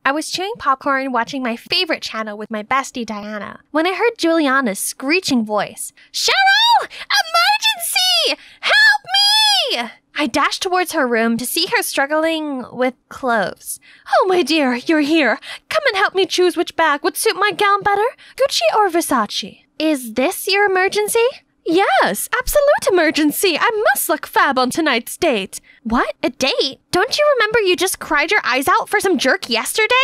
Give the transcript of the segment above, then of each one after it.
I was chewing popcorn watching my favorite channel with my bestie Diana when I heard Juliana's screeching voice. Cheryl! Emergency! Help me! I dashed towards her room to see her struggling with clothes. Oh, my dear, you're here. Come and help me choose which bag would suit my gown better, Gucci or Versace. Is this your emergency? Yes, absolute emergency. I must look fab on tonight's date. What? A date? Don't you remember you just cried your eyes out for some jerk yesterday?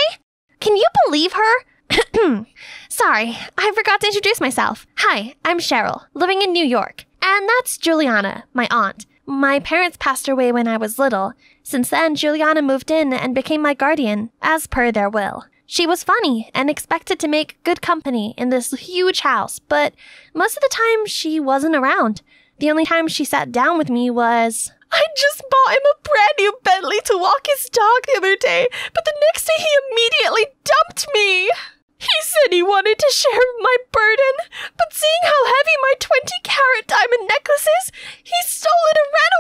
Can you believe her? Sorry, I forgot to introduce myself. Hi, I'm Cheryl, living in New York. And that's Juliana, my aunt. My parents passed away when I was little. Since then, Juliana moved in and became my guardian, as per their will. She was funny and expected to make good company in this huge house, but most of the time she wasn't around. The only time she sat down with me was... I just bought him a brand new Bentley to walk his dog the other day, but the next day he immediately dumped me. He said he wanted to share my burden, but seeing how heavy my 20-carat diamond necklace is, he stole it and ran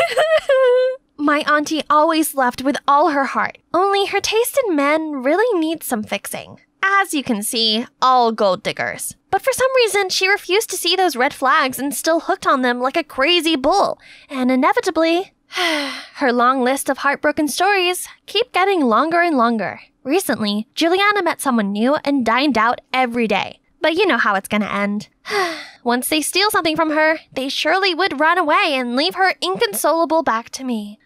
away. My auntie always loved with all her heart, only her taste in men really needs some fixing. As you can see, all gold diggers. But for some reason, she refused to see those red flags and still hooked on them like a crazy bull. And inevitably, her long list of heartbroken stories keep getting longer and longer. Recently, Juliana met someone new and dined out every day. But you know how it's gonna end. Once they steal something from her, they surely would run away and leave her inconsolable back to me.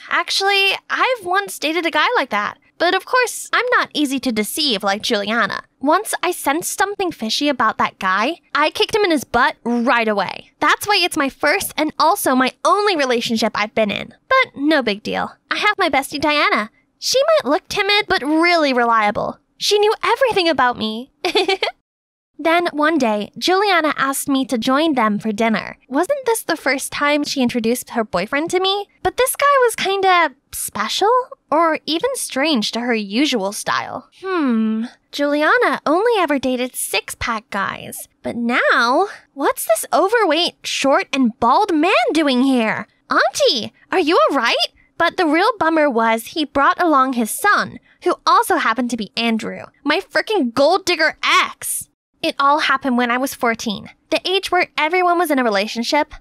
Actually, I've once dated a guy like that. But of course, I'm not easy to deceive like Juliana. Once I sensed something fishy about that guy, I kicked him in his butt right away. That's why it's my first and also my only relationship I've been in. But no big deal. I have my bestie Diana. She might look timid, but really reliable. She knew everything about me. Then one day, Juliana asked me to join them for dinner. Wasn't this the first time she introduced her boyfriend to me? But this guy was kinda special? Or even strange to her usual style. Juliana only ever dated six-pack guys. But now, what's this overweight, short, and bald man doing here? Auntie, are you alright? But the real bummer was he brought along his son, who also happened to be Andrew, my freaking gold digger ex. It all happened when I was 14, the age where everyone was in a relationship,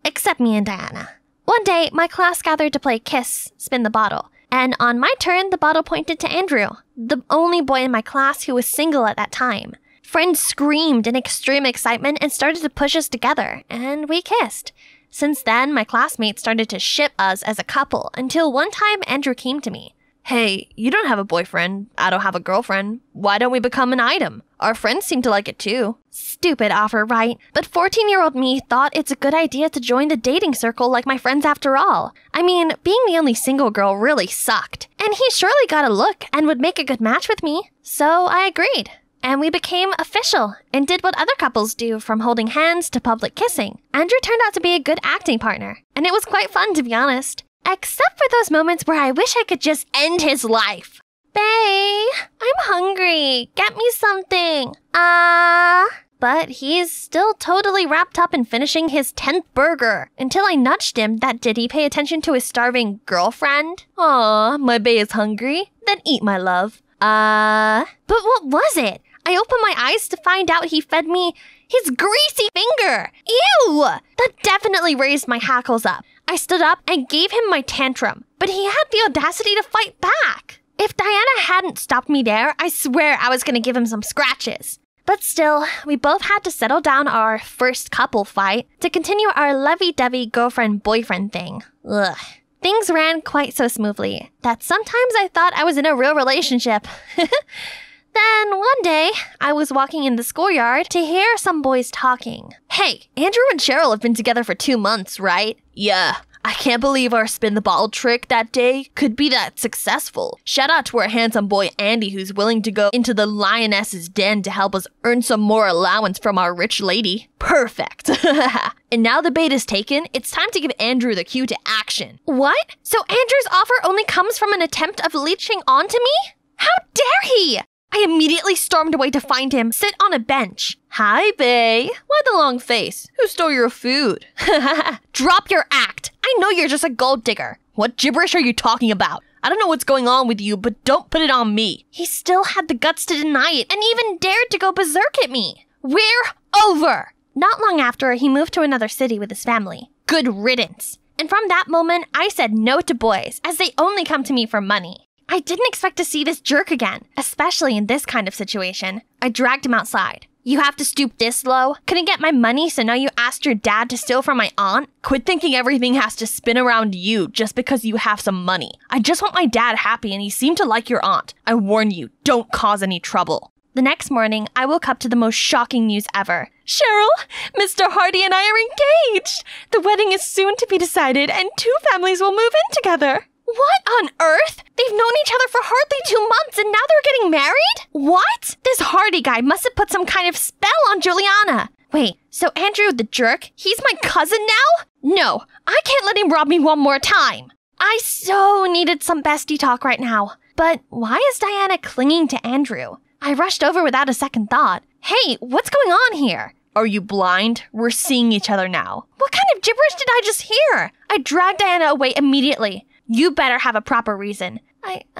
except me and Diana. One day, my class gathered to play Kiss, Spin the Bottle, and on my turn, the bottle pointed to Andrew, the only boy in my class who was single at that time. Friends screamed in extreme excitement and started to push us together, and we kissed. Since then, my classmates started to ship us as a couple until one time Andrew came to me. Hey, you don't have a boyfriend. I don't have a girlfriend. Why don't we become an item? Our friends seem to like it too. Stupid offer, right? But 14-year-old me thought it's a good idea to join the dating circle like my friends after all. I mean, being the only single girl really sucked. And he surely got a look and would make a good match with me. So I agreed. And we became official and did what other couples do, from holding hands to public kissing. Andrew turned out to be a good acting partner. And it was quite fun, to be honest. Except for those moments where I wish I could just end his life. Bae, I'm hungry. Get me something. But he's still totally wrapped up in finishing his 10th burger. Until I nudged him that did he pay attention to his starving girlfriend? Aw, my bae is hungry. Then eat, my love. But what was it? I opened my eyes to find out he fed me his greasy finger. Ew! That definitely raised my hackles up. I stood up and gave him my tantrum, but he had the audacity to fight back. If Diana hadn't stopped me there, I swear I was gonna give him some scratches. But still, we both had to settle down our first couple fight to continue our lovey-dovey girlfriend-boyfriend thing. Ugh. Things ran quite so smoothly that sometimes I thought I was in a real relationship. Then one day, I was walking in the schoolyard to hear some boys talking. Hey, Andrew and Cheryl have been together for 2 months, right? Yeah. I can't believe our spin the bottle trick that day could be that successful. Shout out to our handsome boy Andy, who's willing to go into the lioness's den to help us earn some more allowance from our rich lady. Perfect. And now the bait is taken, it's time to give Andrew the cue to action. What? So Andrew's offer only comes from an attempt of leeching onto me? How dare he? I immediately stormed away to find him sit on a bench. Hi, bae. Why the long face? Who stole your food? Drop your act. I know you're just a gold digger. What gibberish are you talking about? I don't know what's going on with you, but don't put it on me. He still had the guts to deny it and even dared to go berserk at me. We're over. Not long after, he moved to another city with his family. Good riddance. And from that moment, I said no to boys, as they only come to me for money. I didn't expect to see this jerk again, especially in this kind of situation. I dragged him outside. You have to stoop this low? Couldn't get my money, so now you asked your dad to steal from my aunt? Quit thinking everything has to spin around you just because you have some money. I just want my dad happy and he seemed to like your aunt. I warn you, don't cause any trouble. The next morning, I woke up to the most shocking news ever. Cheryl, Mr. Hardy and I are engaged! The wedding is soon to be decided and 2 families will move in together. What on earth? They've known each other for hardly 2 months and now they're getting married? What? This Hardy guy must have put some kind of spell on Juliana. Wait, so Andrew the jerk, he's my cousin now? No, I can't let him rob me one more time. I so needed some bestie talk right now. But why is Diana clinging to Andrew? I rushed over without a second thought. Hey, what's going on here? Are you blind? We're seeing each other now. What kind of gibberish did I just hear? I dragged Diana away immediately. You better have a proper reason.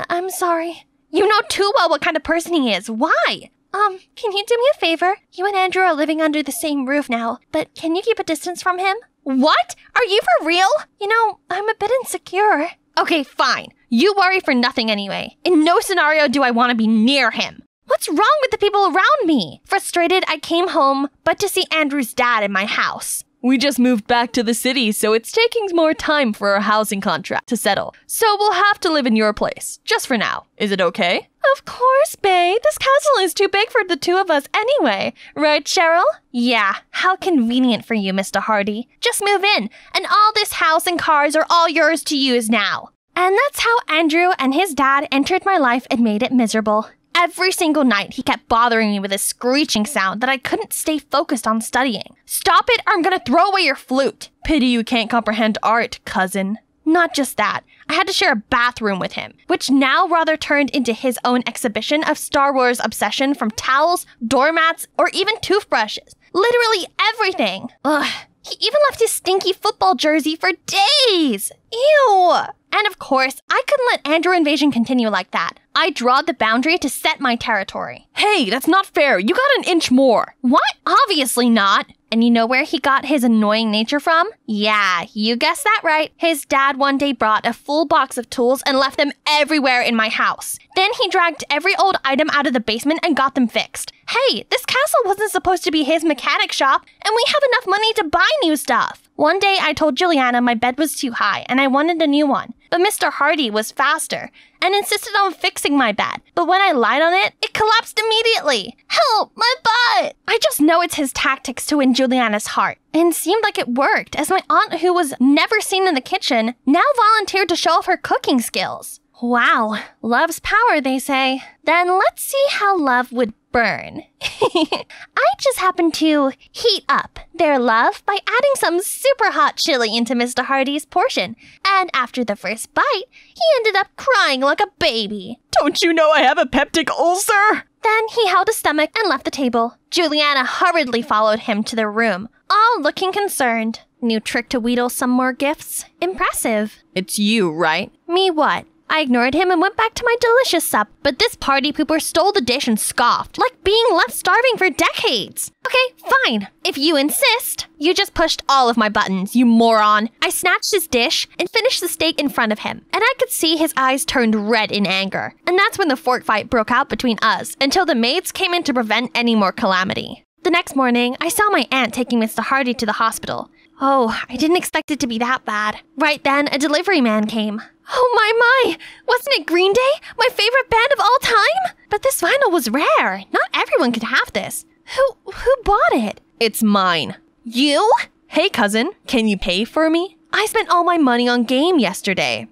I'm sorry. You know too well what kind of person he is. Why? Can you do me a favor? You and Andrew are living under the same roof now, but can you keep a distance from him? What? Are you for real? You know, I'm a bit insecure. Okay, fine. You worry for nothing anyway. In no scenario do I want to be near him. What's wrong with the people around me? Frustrated, I came home, but to see Andrew's dad in my house. We just moved back to the city, so it's taking more time for our housing contract to settle. So we'll have to live in your place, just for now. Is it okay? Of course, babe. This castle is too big for the 2 of us anyway. Right, Cheryl? Yeah, how convenient for you, Mr. Hardy. Just move in, and all this house and cars are all yours to use now. And that's how Andrew and his dad entered my life and made it miserable. Every single night, he kept bothering me with a screeching sound that I couldn't stay focused on studying. Stop it or I'm gonna throw away your flute. Pity you can't comprehend art, cousin. Not just that, I had to share a bathroom with him, which now rather turned into his own exhibition of Star Wars obsession from towels, doormats, or even toothbrushes. Literally everything. Ugh. He even left his stinky football jersey for days. Ew. And of course, I couldn't let Andrew invasion continue like that. I drawed the boundary to set my territory. Hey, that's not fair. You got an inch more. What? Obviously not. And you know where he got his annoying nature from? Yeah, you guessed that right. His dad one day brought a full box of tools and left them everywhere in my house. Then he dragged every old item out of the basement and got them fixed. Hey, this castle wasn't supposed to be his mechanic shop, and we have enough money to buy new stuff. One day I told Juliana my bed was too high and I wanted a new one, but Mr. Hardy was faster and insisted on fixing my bed. But when I lied on it, it collapsed immediately. Help, my butt! I just know it's his tactics to win Juliana's heart. And seemed like it worked, as my aunt, who was never seen in the kitchen, now volunteered to show off her cooking skills. Wow, love's power, they say. Then let's see how love would burn. I just happened to heat up their love by adding some super hot chili into Mr. Hardy's portion. And after the first bite, he ended up crying like a baby. Don't you know I have a peptic ulcer? Then he held his stomach and left the table. Juliana hurriedly followed him to their room, all looking concerned. New trick to wheedle some more gifts? Impressive. It's you, right? Me what? I ignored him and went back to my delicious sup, but this party pooper stole the dish and scoffed, like being left starving for decades. Okay, fine. If you insist. You just pushed all of my buttons, you moron. I snatched his dish and finished the steak in front of him, and I could see his eyes turned red in anger. And that's when the fork fight broke out between us, until the maids came in to prevent any more calamity. The next morning, I saw my aunt taking Mr. Hardy to the hospital. Oh, I didn't expect it to be that bad. Right then, a delivery man came. Oh my! Wasn't it Green Day? My favorite band of all time? But this vinyl was rare. Not everyone could have this. Who bought it? It's mine. You? Hey, cousin, can you pay for me? I spent all my money on game yesterday.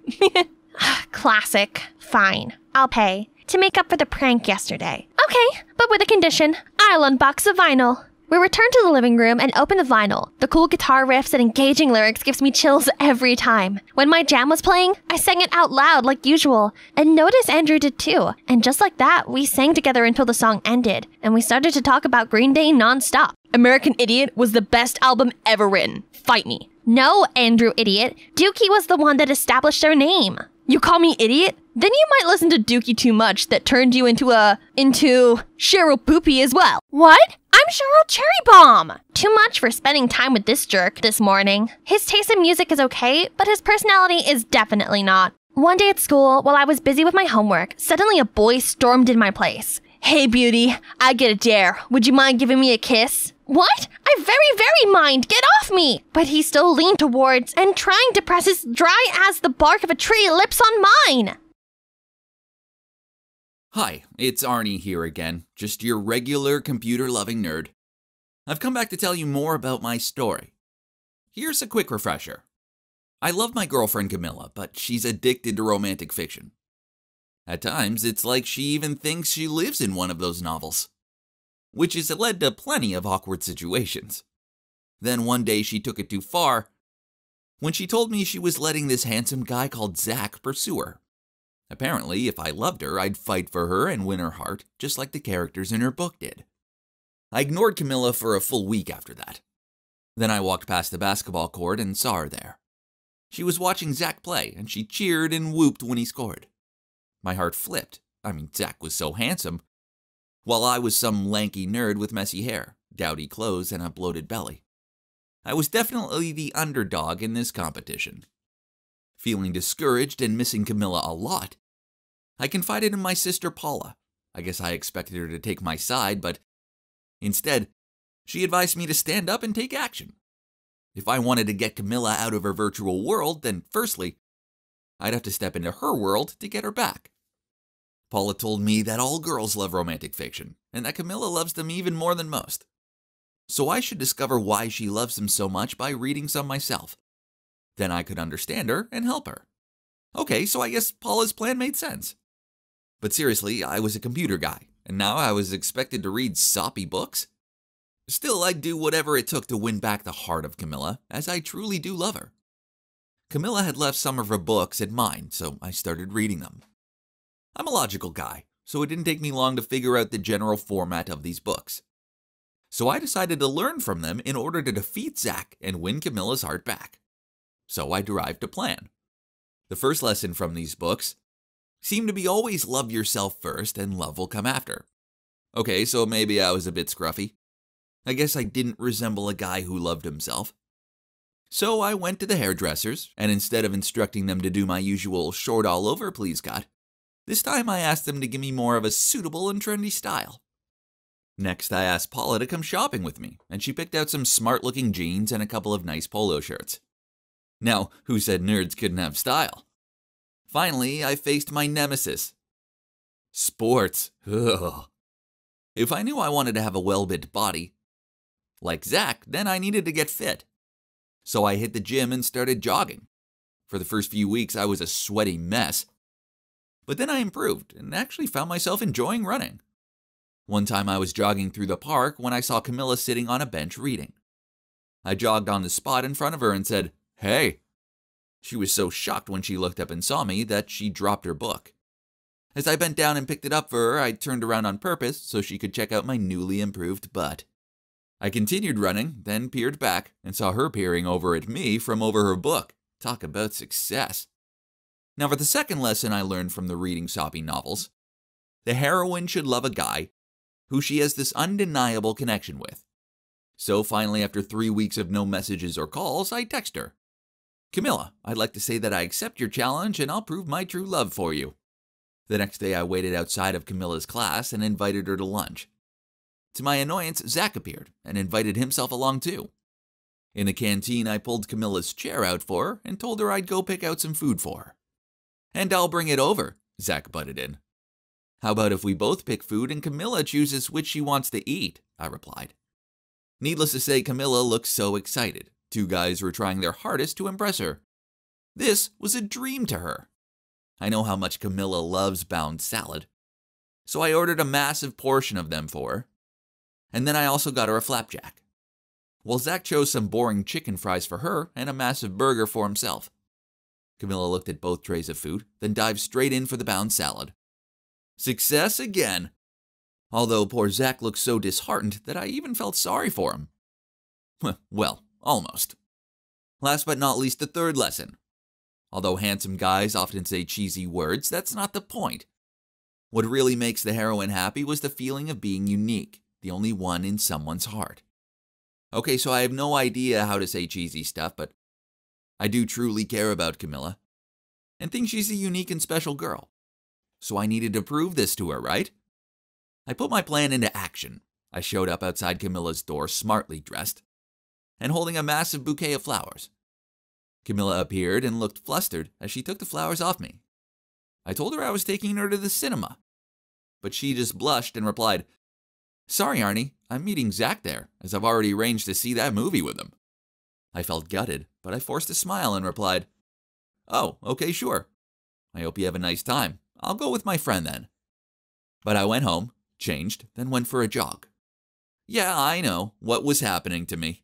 Classic. Fine, I'll pay. To make up for the prank yesterday. Okay, but with a condition. I'll unbox the vinyl. We returned to the living room and opened the vinyl. The cool guitar riffs and engaging lyrics gives me chills every time. When my jam was playing, I sang it out loud like usual. And notice Andrew did too. And just like that, we sang together until the song ended. And we started to talk about Green Day non-stop. American Idiot was the best album ever written. Fight me. No, Andrew Idiot. Dookie was the one that established their name. You call me idiot? Then you might listen to Dookie too much that turned you into Cheryl Poopy as well. What? I'm Cheryl Cherry Bomb! Too much for spending time with this jerk this morning. His taste in music is okay, but his personality is definitely not. One day at school, while I was busy with my homework, suddenly a boy stormed in my place. Hey, beauty, I get a dare. Would you mind giving me a kiss? What? I very mind! Get off me! But he still leaned towards and trying to press his dry as the bark of a tree lips on mine. Hi, it's Arnie here again, just your regular computer-loving nerd. I've come back to tell you more about my story. Here's a quick refresher. I love my girlfriend Camilla, but she's addicted to romantic fiction. At times, it's like she even thinks she lives in one of those novels, which has led to plenty of awkward situations. Then one day she took it too far when she told me she was letting this handsome guy called Zach pursue her. Apparently, if I loved her, I'd fight for her and win her heart, just like the characters in her book did. I ignored Camilla for a full week after that. Then I walked past the basketball court and saw her there. She was watching Zach play, and she cheered and whooped when he scored. My heart flipped. Zach was so handsome, while I was some lanky nerd with messy hair, dowdy clothes, and a bloated belly. I was definitely the underdog in this competition. Feeling discouraged and missing Camilla a lot, I confided in my sister Paula. I guess I expected her to take my side, but instead, she advised me to stand up and take action. If I wanted to get Camilla out of her virtual world, then firstly, I'd have to step into her world to get her back. Paula told me that all girls love romantic fiction, and that Camilla loves them even more than most. So I should discover why she loves them so much by reading some myself. Then I could understand her and help her. Okay, so I guess Paula's plan made sense. But seriously, I was a computer guy, and now I was expected to read soppy books? Still, I'd do whatever it took to win back the heart of Camilla, as I truly do love her. Camilla had left some of her books at mine, so I started reading them. I'm a logical guy, so it didn't take me long to figure out the general format of these books. So I decided to learn from them in order to defeat Zach and win Camilla's heart back. So I derived a plan. The first lesson from these books seemed to be always love yourself first and love will come after. Okay, so maybe I was a bit scruffy. I guess I didn't resemble a guy who loved himself. So I went to the hairdressers, and instead of instructing them to do my usual short all over please cut, this time I asked them to give me more of a suitable and trendy style. Next, I asked Paula to come shopping with me, and she picked out some smart-looking jeans and a couple of nice polo shirts. Now, who said nerds couldn't have style? Finally, I faced my nemesis. Sports. Ugh. If I knew I wanted to have a well-built body, like Zach, then I needed to get fit. So I hit the gym and started jogging. For the first few weeks, I was a sweaty mess. But then I improved and actually found myself enjoying running. One time I was jogging through the park when I saw Camilla sitting on a bench reading. I jogged on the spot in front of her and said, "Hey." She was so shocked when she looked up and saw me that she dropped her book. As I bent down and picked it up for her, I turned around on purpose so she could check out my newly improved butt. I continued running, then peered back and saw her peering over at me from over her book. Talk about success. Now for the second lesson I learned from the reading soppy novels. The heroine should love a guy who she has this undeniable connection with. So finally, after 3 weeks of no messages or calls, I text her. "Camilla, I'd like to say that I accept your challenge and I'll prove my true love for you." The next day I waited outside of Camilla's class and invited her to lunch. To my annoyance, Zach appeared and invited himself along too. In the canteen, I pulled Camilla's chair out for her and told her I'd go pick out some food for her. "And I'll bring it over," Zach butted in. "How about if we both pick food and Camilla chooses which she wants to eat?" I replied. Needless to say, Camilla looked so excited. 2 guys were trying their hardest to impress her. This was a dream to her. I know how much Camilla loves bound salad, so I ordered a massive portion of them for her. And then I also got her a flapjack. While Zach chose some boring chicken fries for her and a massive burger for himself. Camilla looked at both trays of food, then dived straight in for the bound salad. Success again. Although poor Zach looked so disheartened that I even felt sorry for him. Well, almost. Last but not least, the third lesson. Although handsome guys often say cheesy words, that's not the point. What really makes the heroine happy was the feeling of being unique, the only one in someone's heart. Okay, so I have no idea how to say cheesy stuff, but I do truly care about Camilla and think she's a unique and special girl. So I needed to prove this to her, right? I put my plan into action. I showed up outside Camilla's door smartly dressed and holding a massive bouquet of flowers. Camilla appeared and looked flustered as she took the flowers off me. I told her I was taking her to the cinema, but she just blushed and replied, "Sorry, Arnie, I'm meeting Zach there, as I've already arranged to see that movie with him." I felt gutted, but I forced a smile and replied, "Oh, okay, sure. I hope you have a nice time. I'll go with my friend then." But I went home, changed, then went for a jog. Yeah, I know what was happening to me.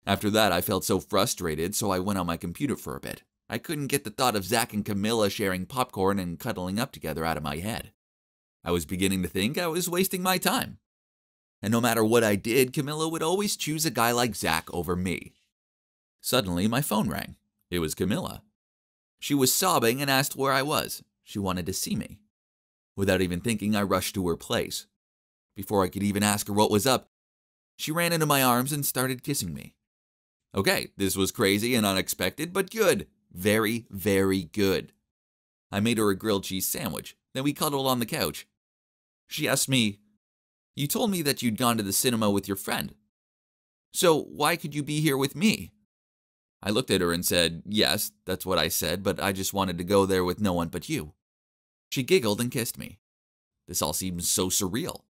After that, I felt so frustrated, so I went on my computer for a bit. I couldn't get the thought of Zach and Camilla sharing popcorn and cuddling up together out of my head. I was beginning to think I was wasting my time. And no matter what I did, Camilla would always choose a guy like Zach over me. Suddenly, my phone rang. It was Camilla. She was sobbing and asked where I was. She wanted to see me. Without even thinking, I rushed to her place. Before I could even ask her what was up, she ran into my arms and started kissing me. Okay, this was crazy and unexpected, but good. Very, very good. I made her a grilled cheese sandwich, then we cuddled on the couch. She asked me, "You told me that you'd gone to the cinema with your friend. So why could you be here with me?" I looked at her and said, "Yes, that's what I said, but I just wanted to go there with no one but you." She giggled and kissed me. This all seemed so surreal.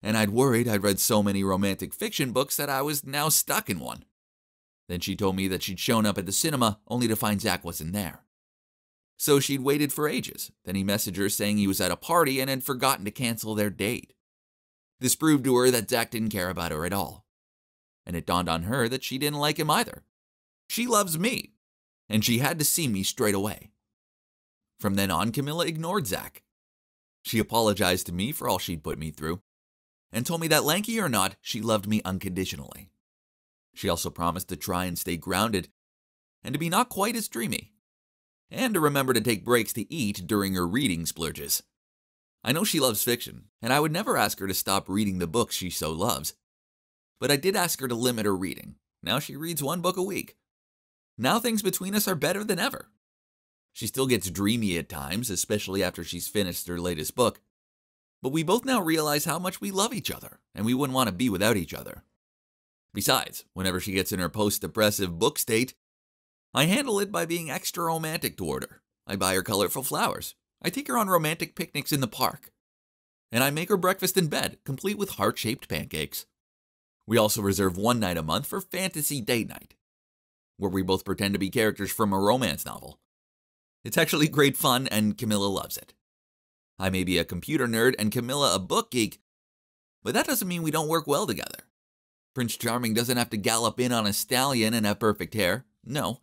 And I'd worried I'd read so many romantic fiction books that I was now stuck in one. Then she told me that she'd shown up at the cinema only to find Zach wasn't there. So she'd waited for ages. Then he messaged her saying he was at a party and had forgotten to cancel their date. This proved to her that Zach didn't care about her at all. And it dawned on her that she didn't like him either. She loves me, and she had to see me straight away. From then on, Camilla ignored Zach. She apologized to me for all she'd put me through, and told me that lanky or not, she loved me unconditionally. She also promised to try and stay grounded, and to be not quite as dreamy, and to remember to take breaks to eat during her reading splurges. I know she loves fiction, and I would never ask her to stop reading the books she so loves. But I did ask her to limit her reading. Now she reads one book a week. Now things between us are better than ever. She still gets dreamy at times, especially after she's finished her latest book. But we both now realize how much we love each other, and we wouldn't want to be without each other. Besides, whenever she gets in her post-depressive book state, I handle it by being extra romantic toward her. I buy her colorful flowers. I take her on romantic picnics in the park. And I make her breakfast in bed, complete with heart-shaped pancakes. We also reserve one night a month for fantasy date night, where we both pretend to be characters from a romance novel. It's actually great fun, and Camilla loves it. I may be a computer nerd and Camilla a book geek, but that doesn't mean we don't work well together. Prince Charming doesn't have to gallop in on a stallion and have perfect hair. No.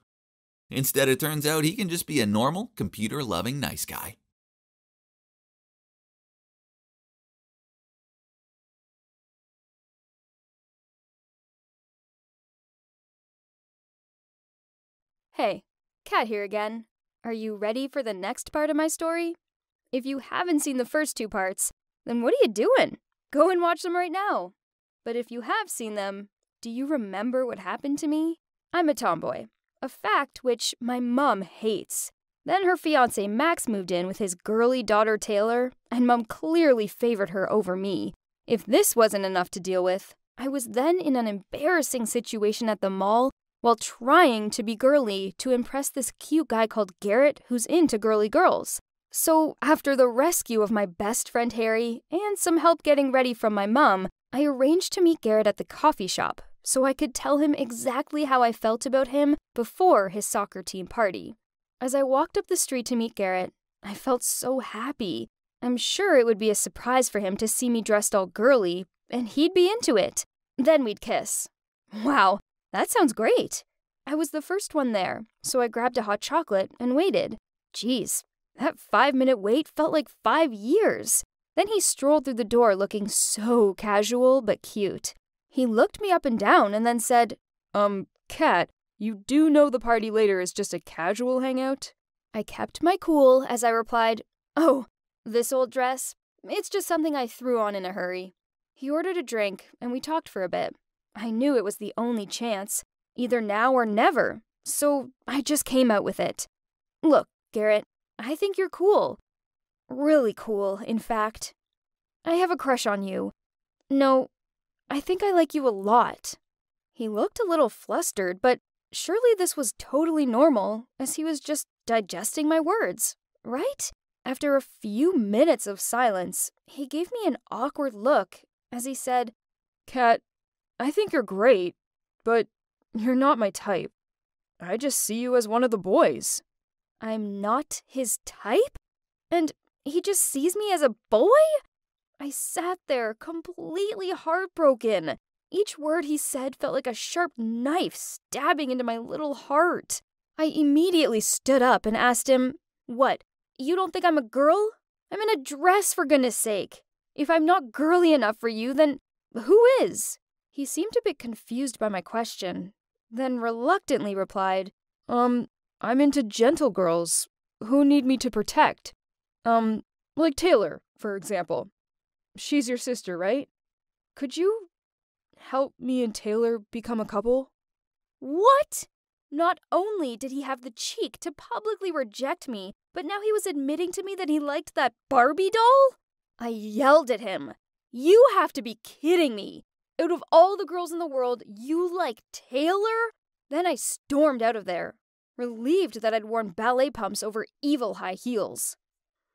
Instead, it turns out he can just be a normal, computer-loving nice guy. Hey, Kat here again. Are you ready for the next part of my story? If you haven't seen the first two parts, then what are you doing? Go and watch them right now. But if you have seen them, do you remember what happened to me? I'm a tomboy, a fact which my mom hates. Then her fiancé Max moved in with his girly daughter Taylor, and Mom clearly favored her over me. If this wasn't enough to deal with, I was then in an embarrassing situation at the mall while trying to be girly to impress this cute guy called Garrett who's into girly girls. So after the rescue of my best friend Harry and some help getting ready from my mom, I arranged to meet Garrett at the coffee shop so I could tell him exactly how I felt about him before his soccer team party. As I walked up the street to meet Garrett, I felt so happy. I'm sure it would be a surprise for him to see me dressed all girly, and he'd be into it. Then we'd kiss. Wow, that sounds great. I was the first one there, so I grabbed a hot chocolate and waited. Geez, that 5-minute wait felt like 5 years. Then he strolled through the door looking so casual but cute. He looked me up and down and then said, Kat, You do know the party later is just a casual hangout? I kept my cool as I replied, "Oh, this old dress? It's just something I threw on in a hurry." He ordered a drink, and we talked for a bit. I knew it was the only chance, either now or never, so I just came out with it. "Look, Garrett, I think you're cool. Really cool, in fact. I have a crush on you. No, I think I like you a lot." He looked a little flustered, but surely this was totally normal, as he was just digesting my words, right? After a few minutes of silence, he gave me an awkward look as he said, "Kat, I think you're great, but you're not my type. I just see you as one of the boys." I'm not his type? And he just sees me as a boy? I sat there completely heartbroken. Each word he said felt like a sharp knife stabbing into my little heart. I immediately stood up and asked him, "What, you don't think I'm a girl? I'm in a dress, for goodness sake. If I'm not girly enough for you, then who is?" He seemed a bit confused by my question, then reluctantly replied, I'm into gentle girls who need me to protect. Like Taylor, for example. She's your sister, right? Could you help me and Taylor become a couple?" What? Not only did he have the cheek to publicly reject me, but now he was admitting to me that he liked that Barbie doll? I yelled at him. "You have to be kidding me. Out of all the girls in the world, you like Taylor?" Then I stormed out of there, relieved that I'd worn ballet pumps over evil high heels.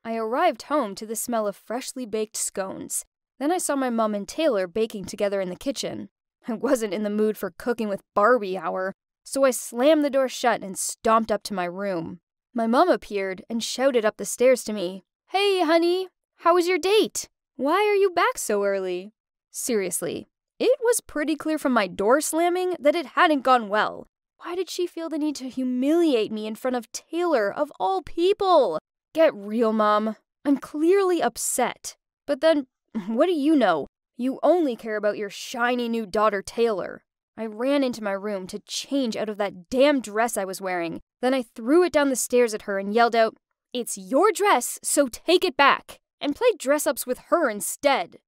I arrived home to the smell of freshly baked scones. Then I saw my mom and Taylor baking together in the kitchen. I wasn't in the mood for cooking with Barbie hour, so I slammed the door shut and stomped up to my room. My mom appeared and shouted up the stairs to me, "Hey, honey, how was your date? Why are you back so early?" Seriously, it was pretty clear from my door slamming that it hadn't gone well. Why did she feel the need to humiliate me in front of Taylor, of all people? Get real, Mom. I'm clearly upset. But then, what do you know? You only care about your shiny new daughter, Taylor. I ran into my room to change out of that damn dress I was wearing. Then I threw it down the stairs at her and yelled out, "It's your dress, so take it back, and play dress-ups with her instead."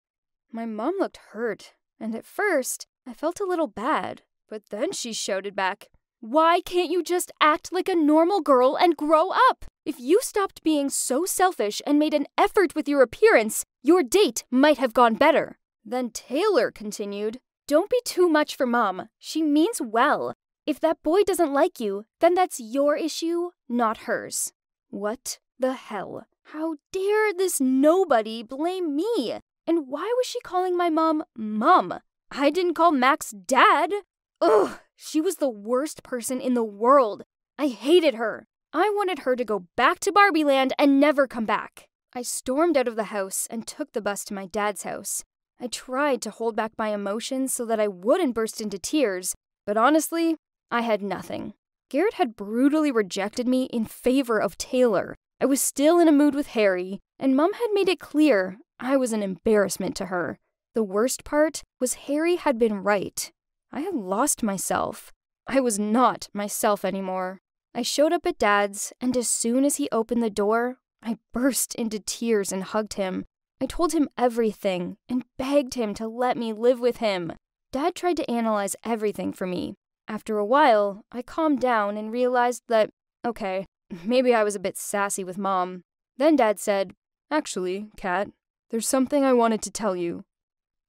My mom looked hurt, and at first, I felt a little bad. But then she shouted back, "Why can't you just act like a normal girl and grow up? If you stopped being so selfish and made an effort with your appearance, your date might have gone better." Then Taylor continued, "Don't be too much for Mom. She means well. If that boy doesn't like you, then that's your issue, not hers." What the hell? How dare this nobody blame me? And why was she calling my mom Mom? I didn't call Max Dad. Ugh, she was the worst person in the world. I hated her. I wanted her to go back to Barbie Land and never come back. I stormed out of the house and took the bus to my dad's house. I tried to hold back my emotions so that I wouldn't burst into tears, but honestly, I had nothing. Garrett had brutally rejected me in favor of Taylor. I was still in a mood with Harry, and Mom had made it clear I was an embarrassment to her. The worst part was Harry had been right. I had lost myself. I was not myself anymore. I showed up at Dad's, and as soon as he opened the door, I burst into tears and hugged him. I told him everything and begged him to let me live with him. Dad tried to analyze everything for me. After a while, I calmed down and realized that, okay, maybe I was a bit sassy with Mom. Then Dad said, "Actually, Kat, there's something I wanted to tell you.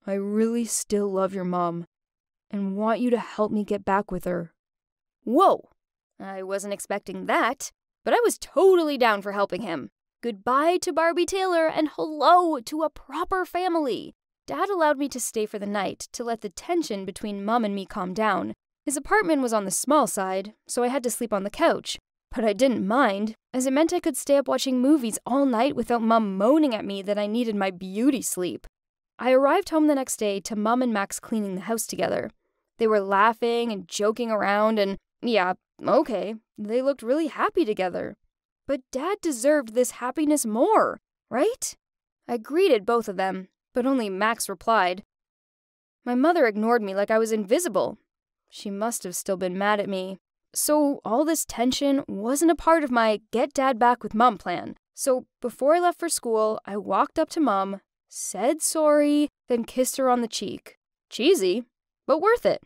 I really still love your mom and want you to help me get back with her." Whoa! I wasn't expecting that, but I was totally down for helping him. Goodbye to Barbie Taylor and hello to a proper family. Dad allowed me to stay for the night to let the tension between Mom and me calm down. His apartment was on the small side, so I had to sleep on the couch. But I didn't mind, as it meant I could stay up watching movies all night without Mom moaning at me that I needed my beauty sleep. I arrived home the next day to Mom and Max cleaning the house together. They were laughing and joking around and, yeah, okay, they looked really happy together. But Dad deserved this happiness more, right? I greeted both of them, but only Max replied. My mother ignored me like I was invisible. She must have still been mad at me. So all this tension wasn't a part of my get Dad back with Mom plan. So before I left for school, I walked up to Mom, said sorry, then kissed her on the cheek. Cheesy, but worth it.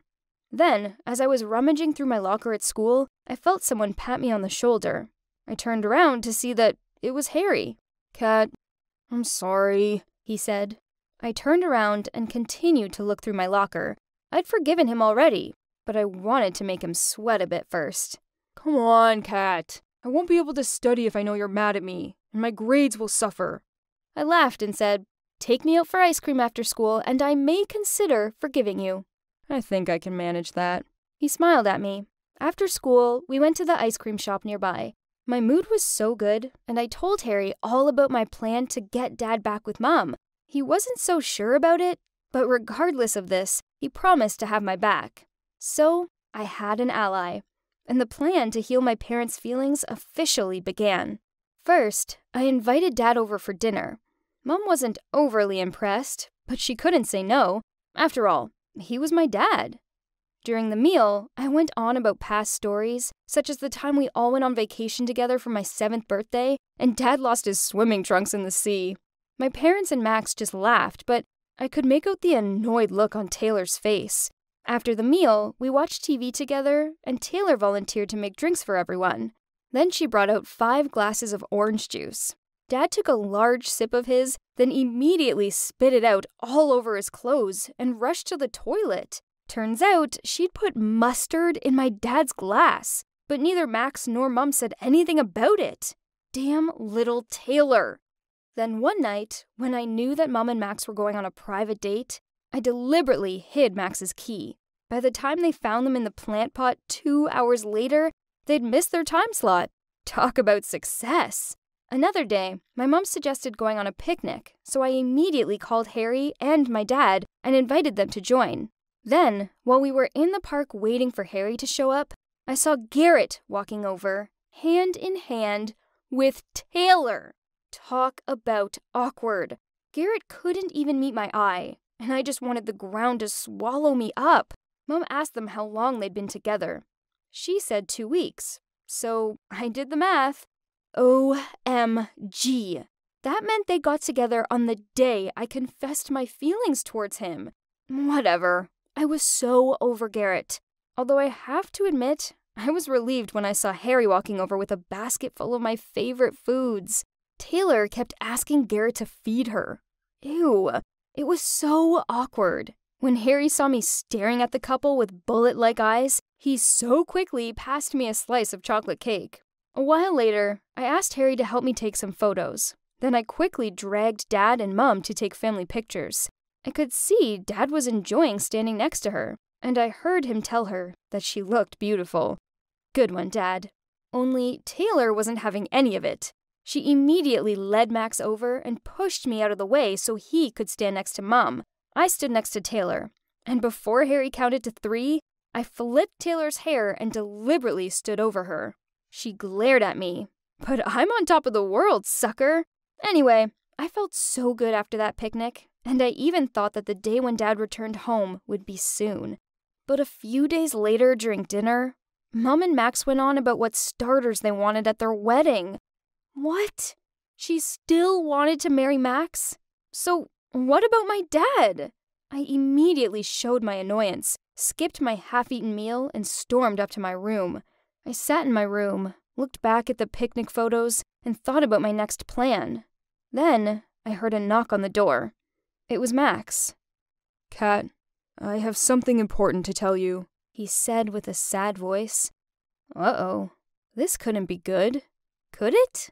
Then, as I was rummaging through my locker at school, I felt someone pat me on the shoulder. I turned around to see that it was Harry. "Kat, I'm sorry," he said. I turned around and continued to look through my locker. I'd forgiven him already, but I wanted to make him sweat a bit first. "Come on, Kat. I won't be able to study if I know you're mad at me, and my grades will suffer." I laughed and said, "Take me out for ice cream after school, and I may consider forgiving you." "I think I can manage that." He smiled at me. After school, we went to the ice cream shop nearby. My mood was so good, and I told Harry all about my plan to get Dad back with Mom. He wasn't so sure about it, but regardless of this, he promised to have my back. So, I had an ally, and the plan to heal my parents' feelings officially began. First, I invited Dad over for dinner. Mom wasn't overly impressed, but she couldn't say no. After all, he was my dad. During the meal, I went on about past stories, such as the time we all went on vacation together for my 7th birthday, and Dad lost his swimming trunks in the sea. My parents and Max just laughed, but I could make out the annoyed look on Taylor's face. After the meal, we watched TV together, and Taylor volunteered to make drinks for everyone. Then she brought out 5 glasses of orange juice. Dad took a large sip of his, then immediately spit it out all over his clothes and rushed to the toilet. Turns out she'd put mustard in my dad's glass, but neither Max nor Mom said anything about it. Damn little Taylor. Then one night, when I knew that Mom and Max were going on a private date, I deliberately hid Max's key. By the time they found them in the plant pot 2 hours later, they'd missed their time slot. Talk about success. Another day, my mom suggested going on a picnic, so I immediately called Harry and my dad and invited them to join. Then, while we were in the park waiting for Harry to show up, I saw Garrett walking over, hand in hand, with Taylor. Talk about awkward. Garrett couldn't even meet my eye, and I just wanted the ground to swallow me up. Mom asked them how long they'd been together. She said 2 weeks, so I did the math. OMG. That meant they got together on the day I confessed my feelings towards him. Whatever. I was so over Garrett. Although I have to admit, I was relieved when I saw Harry walking over with a basket full of my favorite foods. Taylor kept asking Garrett to feed her. Ew. It was so awkward. When Harry saw me staring at the couple with bullet-like eyes, he so quickly passed me a slice of chocolate cake. A while later, I asked Harry to help me take some photos. Then I quickly dragged Dad and Mom to take family pictures. I could see Dad was enjoying standing next to her, and I heard him tell her that she looked beautiful. Good one, Dad. Only Taylor wasn't having any of it. She immediately led Max over and pushed me out of the way so he could stand next to Mom. I stood next to Taylor, and before Harry counted to 3, I flipped Taylor's hair and deliberately stood over her. She glared at me. But I'm on top of the world, sucker! Anyway, I felt so good after that picnic, and I even thought that the day when Dad returned home would be soon. But a few days later during dinner, Mom and Max went on about what starters they wanted at their wedding. What? She still wanted to marry Max? So what about my dad? I immediately showed my annoyance, skipped my half-eaten meal, and stormed up to my room. I sat in my room, looked back at the picnic photos, and thought about my next plan. Then, I heard a knock on the door. It was Max. "Kat, I have something important to tell you," he said with a sad voice. Uh-oh, this couldn't be good. Could it?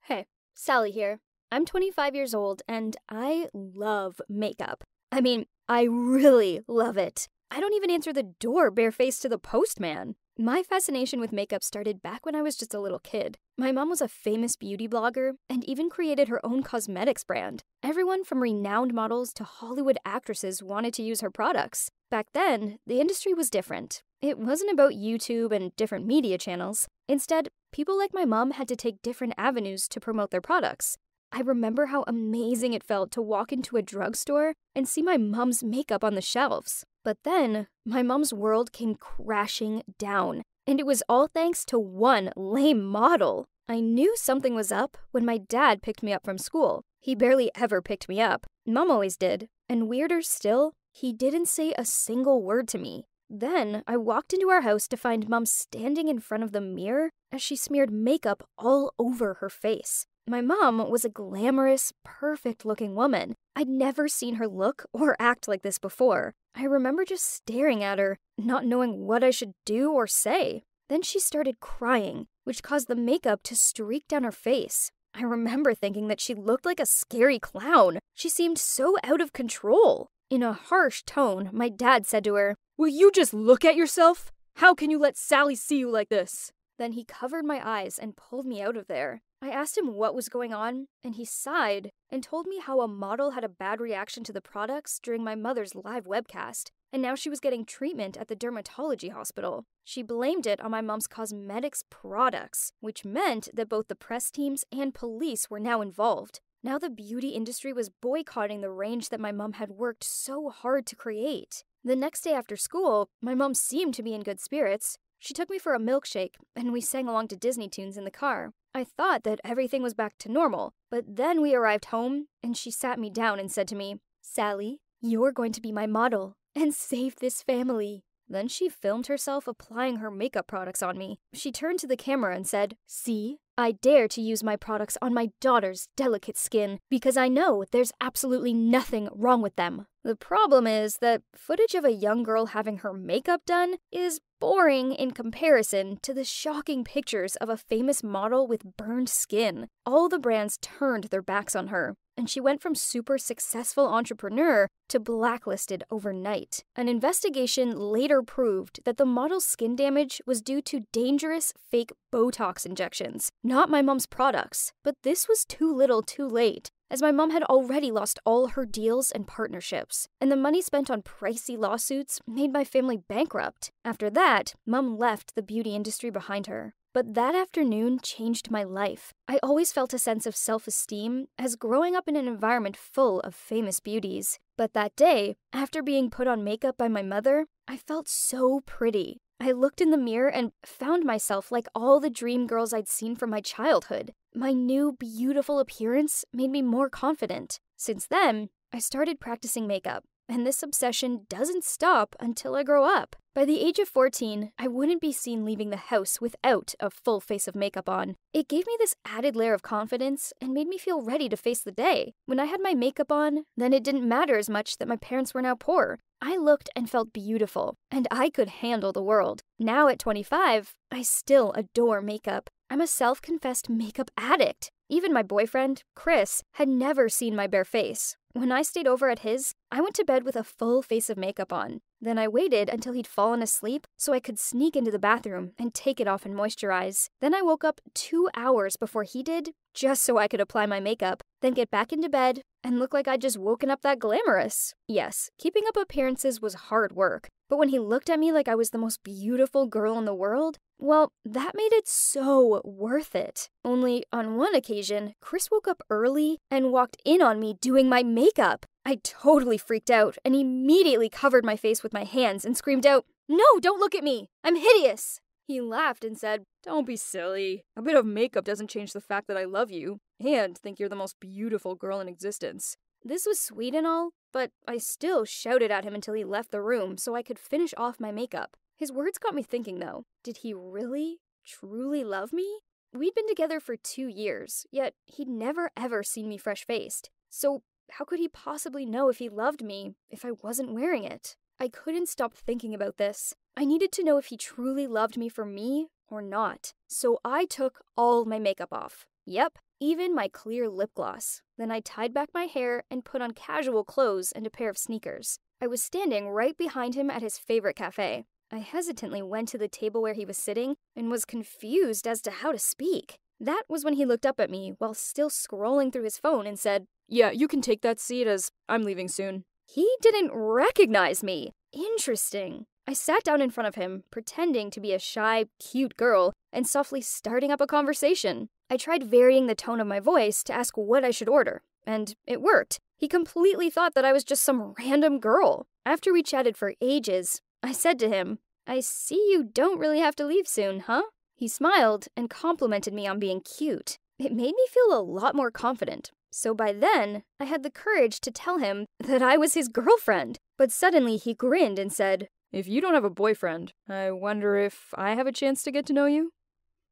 Hey, Sally here. I'm 25 years old, and I love makeup. I mean, I really love it. I don't even answer the door barefaced to the postman. My fascination with makeup started back when I was just a little kid. My mom was a famous beauty blogger and even created her own cosmetics brand. Everyone from renowned models to Hollywood actresses wanted to use her products. Back then, the industry was different. It wasn't about YouTube and different media channels. Instead, people like my mom had to take different avenues to promote their products. I remember how amazing it felt to walk into a drugstore and see my mom's makeup on the shelves. But then, my mom's world came crashing down, and it was all thanks to one lame model. I knew something was up when my dad picked me up from school. He barely ever picked me up. Mom always did. And weirder still, he didn't say a single word to me. Then, I walked into our house to find Mom standing in front of the mirror as she smeared makeup all over her face. My mom was a glamorous, perfect-looking woman. I'd never seen her look or act like this before. I remember just staring at her, not knowing what I should do or say. Then she started crying, which caused the makeup to streak down her face. I remember thinking that she looked like a scary clown. She seemed so out of control. In a harsh tone, my dad said to her, "Will you just look at yourself? How can you let Sally see you like this?" Then he covered my eyes and pulled me out of there. I asked him what was going on, and he sighed and told me how a model had a bad reaction to the products during my mother's live webcast, and now she was getting treatment at the dermatology hospital. She blamed it on my mom's cosmetics products, which meant that both the press teams and police were now involved. Now the beauty industry was boycotting the range that my mom had worked so hard to create. The next day after school, my mom seemed to be in good spirits. She took me for a milkshake, and we sang along to Disney tunes in the car. I thought that everything was back to normal, but then we arrived home, and she sat me down and said to me, "Sally, you're going to be my model and save this family." Then she filmed herself applying her makeup products on me. She turned to the camera and said, "See, I dare to use my products on my daughter's delicate skin because I know there's absolutely nothing wrong with them." The problem is that footage of a young girl having her makeup done is boring in comparison to the shocking pictures of a famous model with burned skin. All the brands turned their backs on her, and she went from super successful entrepreneur to blacklisted overnight. An investigation later proved that the model's skin damage was due to dangerous fake Botox injections, not my mom's products. But this was too little too late, as my mom had already lost all her deals and partnerships, and the money spent on pricey lawsuits made my family bankrupt. After that, Mom left the beauty industry behind her. But that afternoon changed my life. I always felt a sense of self-esteem as growing up in an environment full of famous beauties. But that day, after being put on makeup by my mother, I felt so pretty. I looked in the mirror and found myself like all the dream girls I'd seen from my childhood. My new, beautiful appearance made me more confident. Since then, I started practicing makeup, and this obsession doesn't stop until I grow up. By the age of 14, I wouldn't be seen leaving the house without a full face of makeup on. It gave me this added layer of confidence and made me feel ready to face the day. When I had my makeup on, then it didn't matter as much that my parents were now poor. I looked and felt beautiful, and I could handle the world. Now at 25, I still adore makeup. I'm a self-confessed makeup addict. Even my boyfriend, Chris, had never seen my bare face. When I stayed over at his, I went to bed with a full face of makeup on. Then I waited until he'd fallen asleep so I could sneak into the bathroom and take it off and moisturize. Then I woke up 2 hours before he did, just so I could apply my makeup, then get back into bed and look like I'd just woken up that glamorous. Yes, keeping up appearances was hard work, but when he looked at me like I was the most beautiful girl in the world, well, that made it so worth it. Only on one occasion, Chris woke up early and walked in on me doing my makeup. I totally freaked out and immediately covered my face with my hands and screamed out, "No, don't look at me! I'm hideous!" He laughed and said, "Don't be silly. A bit of makeup doesn't change the fact that I love you and think you're the most beautiful girl in existence." This was sweet and all, but I still shouted at him until he left the room so I could finish off my makeup. His words got me thinking, though. Did he really, truly love me? We'd been together for 2 years, yet he'd never ever seen me fresh-faced. So how could he possibly know if he loved me if I wasn't wearing it? I couldn't stop thinking about this. I needed to know if he truly loved me for me or not. So I took all my makeup off. Yep, even my clear lip gloss. Then I tied back my hair and put on casual clothes and a pair of sneakers. I was standing right behind him at his favorite cafe. I hesitantly went to the table where he was sitting and was confused as to how to speak. That was when he looked up at me while still scrolling through his phone and said, "Yeah, you can take that seat as I'm leaving soon." He didn't recognize me. Interesting. I sat down in front of him, pretending to be a shy, cute girl, and softly starting up a conversation. I tried varying the tone of my voice to ask what I should order, and it worked. He completely thought that I was just some random girl. After we chatted for ages, I said to him, "I see you don't really have to leave soon, huh?" He smiled and complimented me on being cute. It made me feel a lot more confident. So by then, I had the courage to tell him that I was his girlfriend. But suddenly he grinned and said, "If you don't have a boyfriend, I wonder if I have a chance to get to know you?"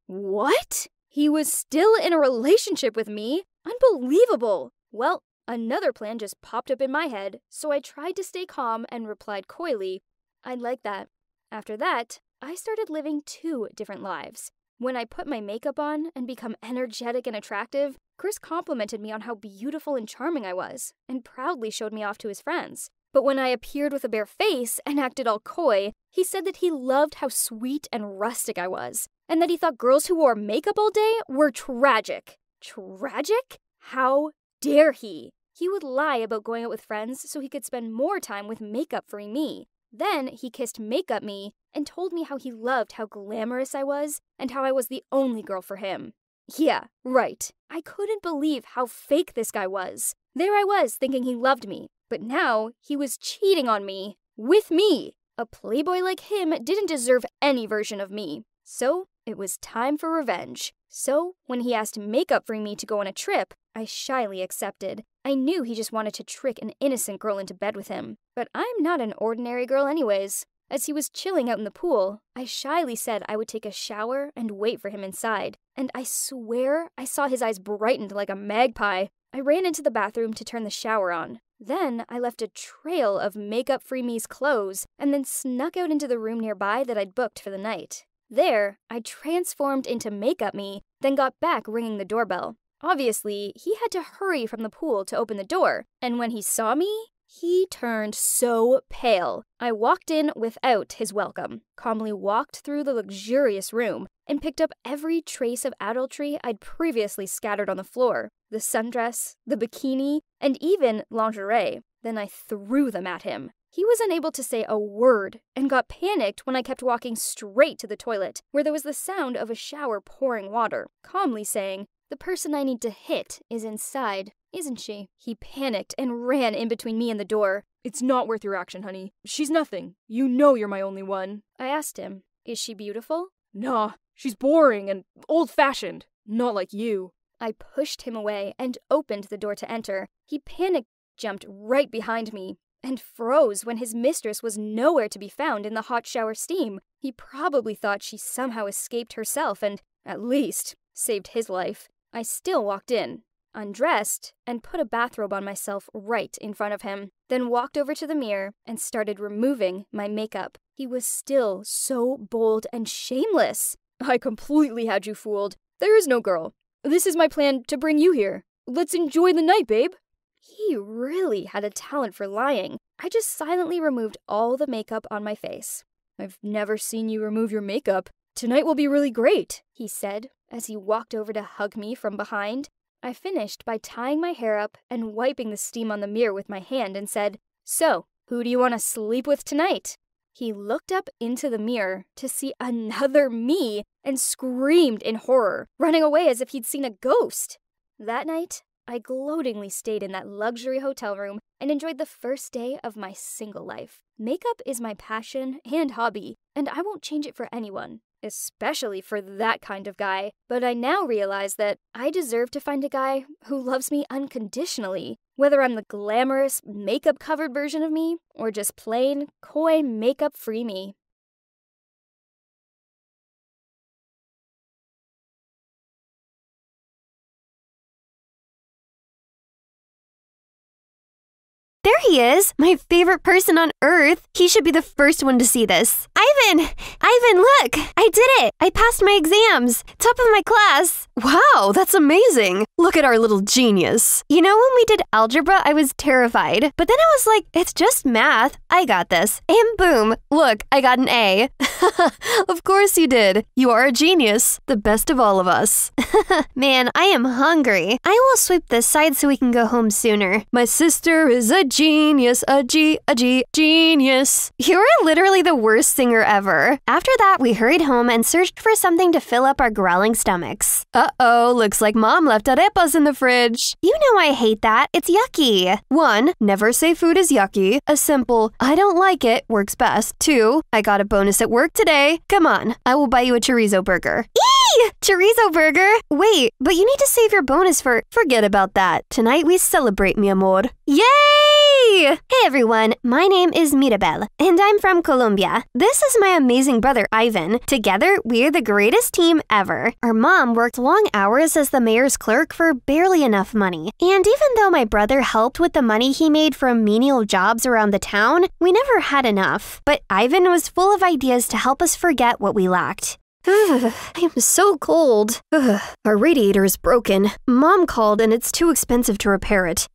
What? He was still in a relationship with me? Unbelievable! Well, another plan just popped up in my head, so I tried to stay calm and replied coyly, "I'd like that." After that, I started living 2 different lives. When I put my makeup on and become energetic and attractive, Chris complimented me on how beautiful and charming I was, and proudly showed me off to his friends. But when I appeared with a bare face and acted all coy, he said that he loved how sweet and rustic I was, and that he thought girls who wore makeup all day were tragic. Tragic? How dare he? He would lie about going out with friends so he could spend more time with makeup-free me. Then he kissed makeup me and told me how he loved how glamorous I was and how I was the only girl for him. Yeah, right. I couldn't believe how fake this guy was. There I was thinking he loved me, but now he was cheating on me. With me! A playboy like him didn't deserve any version of me. So it was time for revenge. So when he asked makeup-free me to go on a trip, I shyly accepted. I knew he just wanted to trick an innocent girl into bed with him. But I'm not an ordinary girl anyways. As he was chilling out in the pool, I shyly said I would take a shower and wait for him inside. And I swear I saw his eyes brightened like a magpie. I ran into the bathroom to turn the shower on. Then I left a trail of makeup-free me's clothes and then snuck out into the room nearby that I'd booked for the night. There, I transformed into makeup me, then got back ringing the doorbell. Obviously, he had to hurry from the pool to open the door, and when he saw me, he turned so pale. I walked in without his welcome, calmly walked through the luxurious room, and picked up every trace of adultery I'd previously scattered on the floor. The sundress, the bikini, and even lingerie. Then I threw them at him. He was unable to say a word and got panicked when I kept walking straight to the toilet, where there was the sound of a shower pouring water, calmly saying, "The person I need to hit is inside, isn't she?" He panicked and ran in between me and the door. "It's not worth your action, honey. She's nothing. You know you're my only one." I asked him, "Is she beautiful?" "Nah, she's boring and old-fashioned. Not like you." I pushed him away and opened the door to enter. He panic jumped right behind me and froze when his mistress was nowhere to be found in the hot shower steam. He probably thought she somehow escaped herself and, at least, saved his life. I still walked in, undressed, and put a bathrobe on myself right in front of him, then walked over to the mirror and started removing my makeup. He was still so bold and shameless. "I completely had you fooled. There is no girl. This is my plan to bring you here. Let's enjoy the night, babe." He really had a talent for lying. I just silently removed all the makeup on my face. "I've never seen you remove your makeup. Tonight will be really great," he said as he walked over to hug me from behind. I finished by tying my hair up and wiping the steam on the mirror with my hand and said, "So, who do you want to sleep with tonight?" He looked up into the mirror to see another me and screamed in horror, running away as if he'd seen a ghost. That night, I gloatingly stayed in that luxury hotel room and enjoyed the first day of my single life. Makeup is my passion and hobby, and I won't change it for anyone, especially for that kind of guy. But I now realize that I deserve to find a guy who loves me unconditionally, whether I'm the glamorous, makeup-covered version of me or just plain, coy, makeup-free me. There he is, my favorite person on earth. He should be the first one to see this. Ivan, look, I did it. I passed my exams, top of my class. Wow, that's amazing. Look at our little genius. You know, when we did algebra, I was terrified, but then I was like, it's just math. I got this. And boom, look, I got an A. Of course you did. You are a genius, the best of all of us. Man, I am hungry. I will sweep this side so we can go home sooner. My sister is a genius, a genius. You are literally the worst singer ever. After that, we hurried home and searched for something to fill up our growling stomachs. Uh-oh, looks like Mom left arepas in the fridge. You know I hate that. It's yucky. 1, never say food is yucky. A simple, I don't like it, works best. 2, I got a bonus at work today. Come on, I will buy you a chorizo burger. Eee! Chorizo burger? Wait, but you need to save your bonus for... Forget about that. Tonight we celebrate, mi amor. Yay! Hey everyone, my name is Mirabel, and I'm from Colombia. This is my amazing brother Ivan. Together, we're the greatest team ever. Our mom worked long hours as the mayor's clerk for barely enough money. And even though my brother helped with the money he made from menial jobs around the town, we never had enough. But Ivan was full of ideas to help us forget what we lacked. I'm so cold. Our radiator is broken. Mom called and it's too expensive to repair it.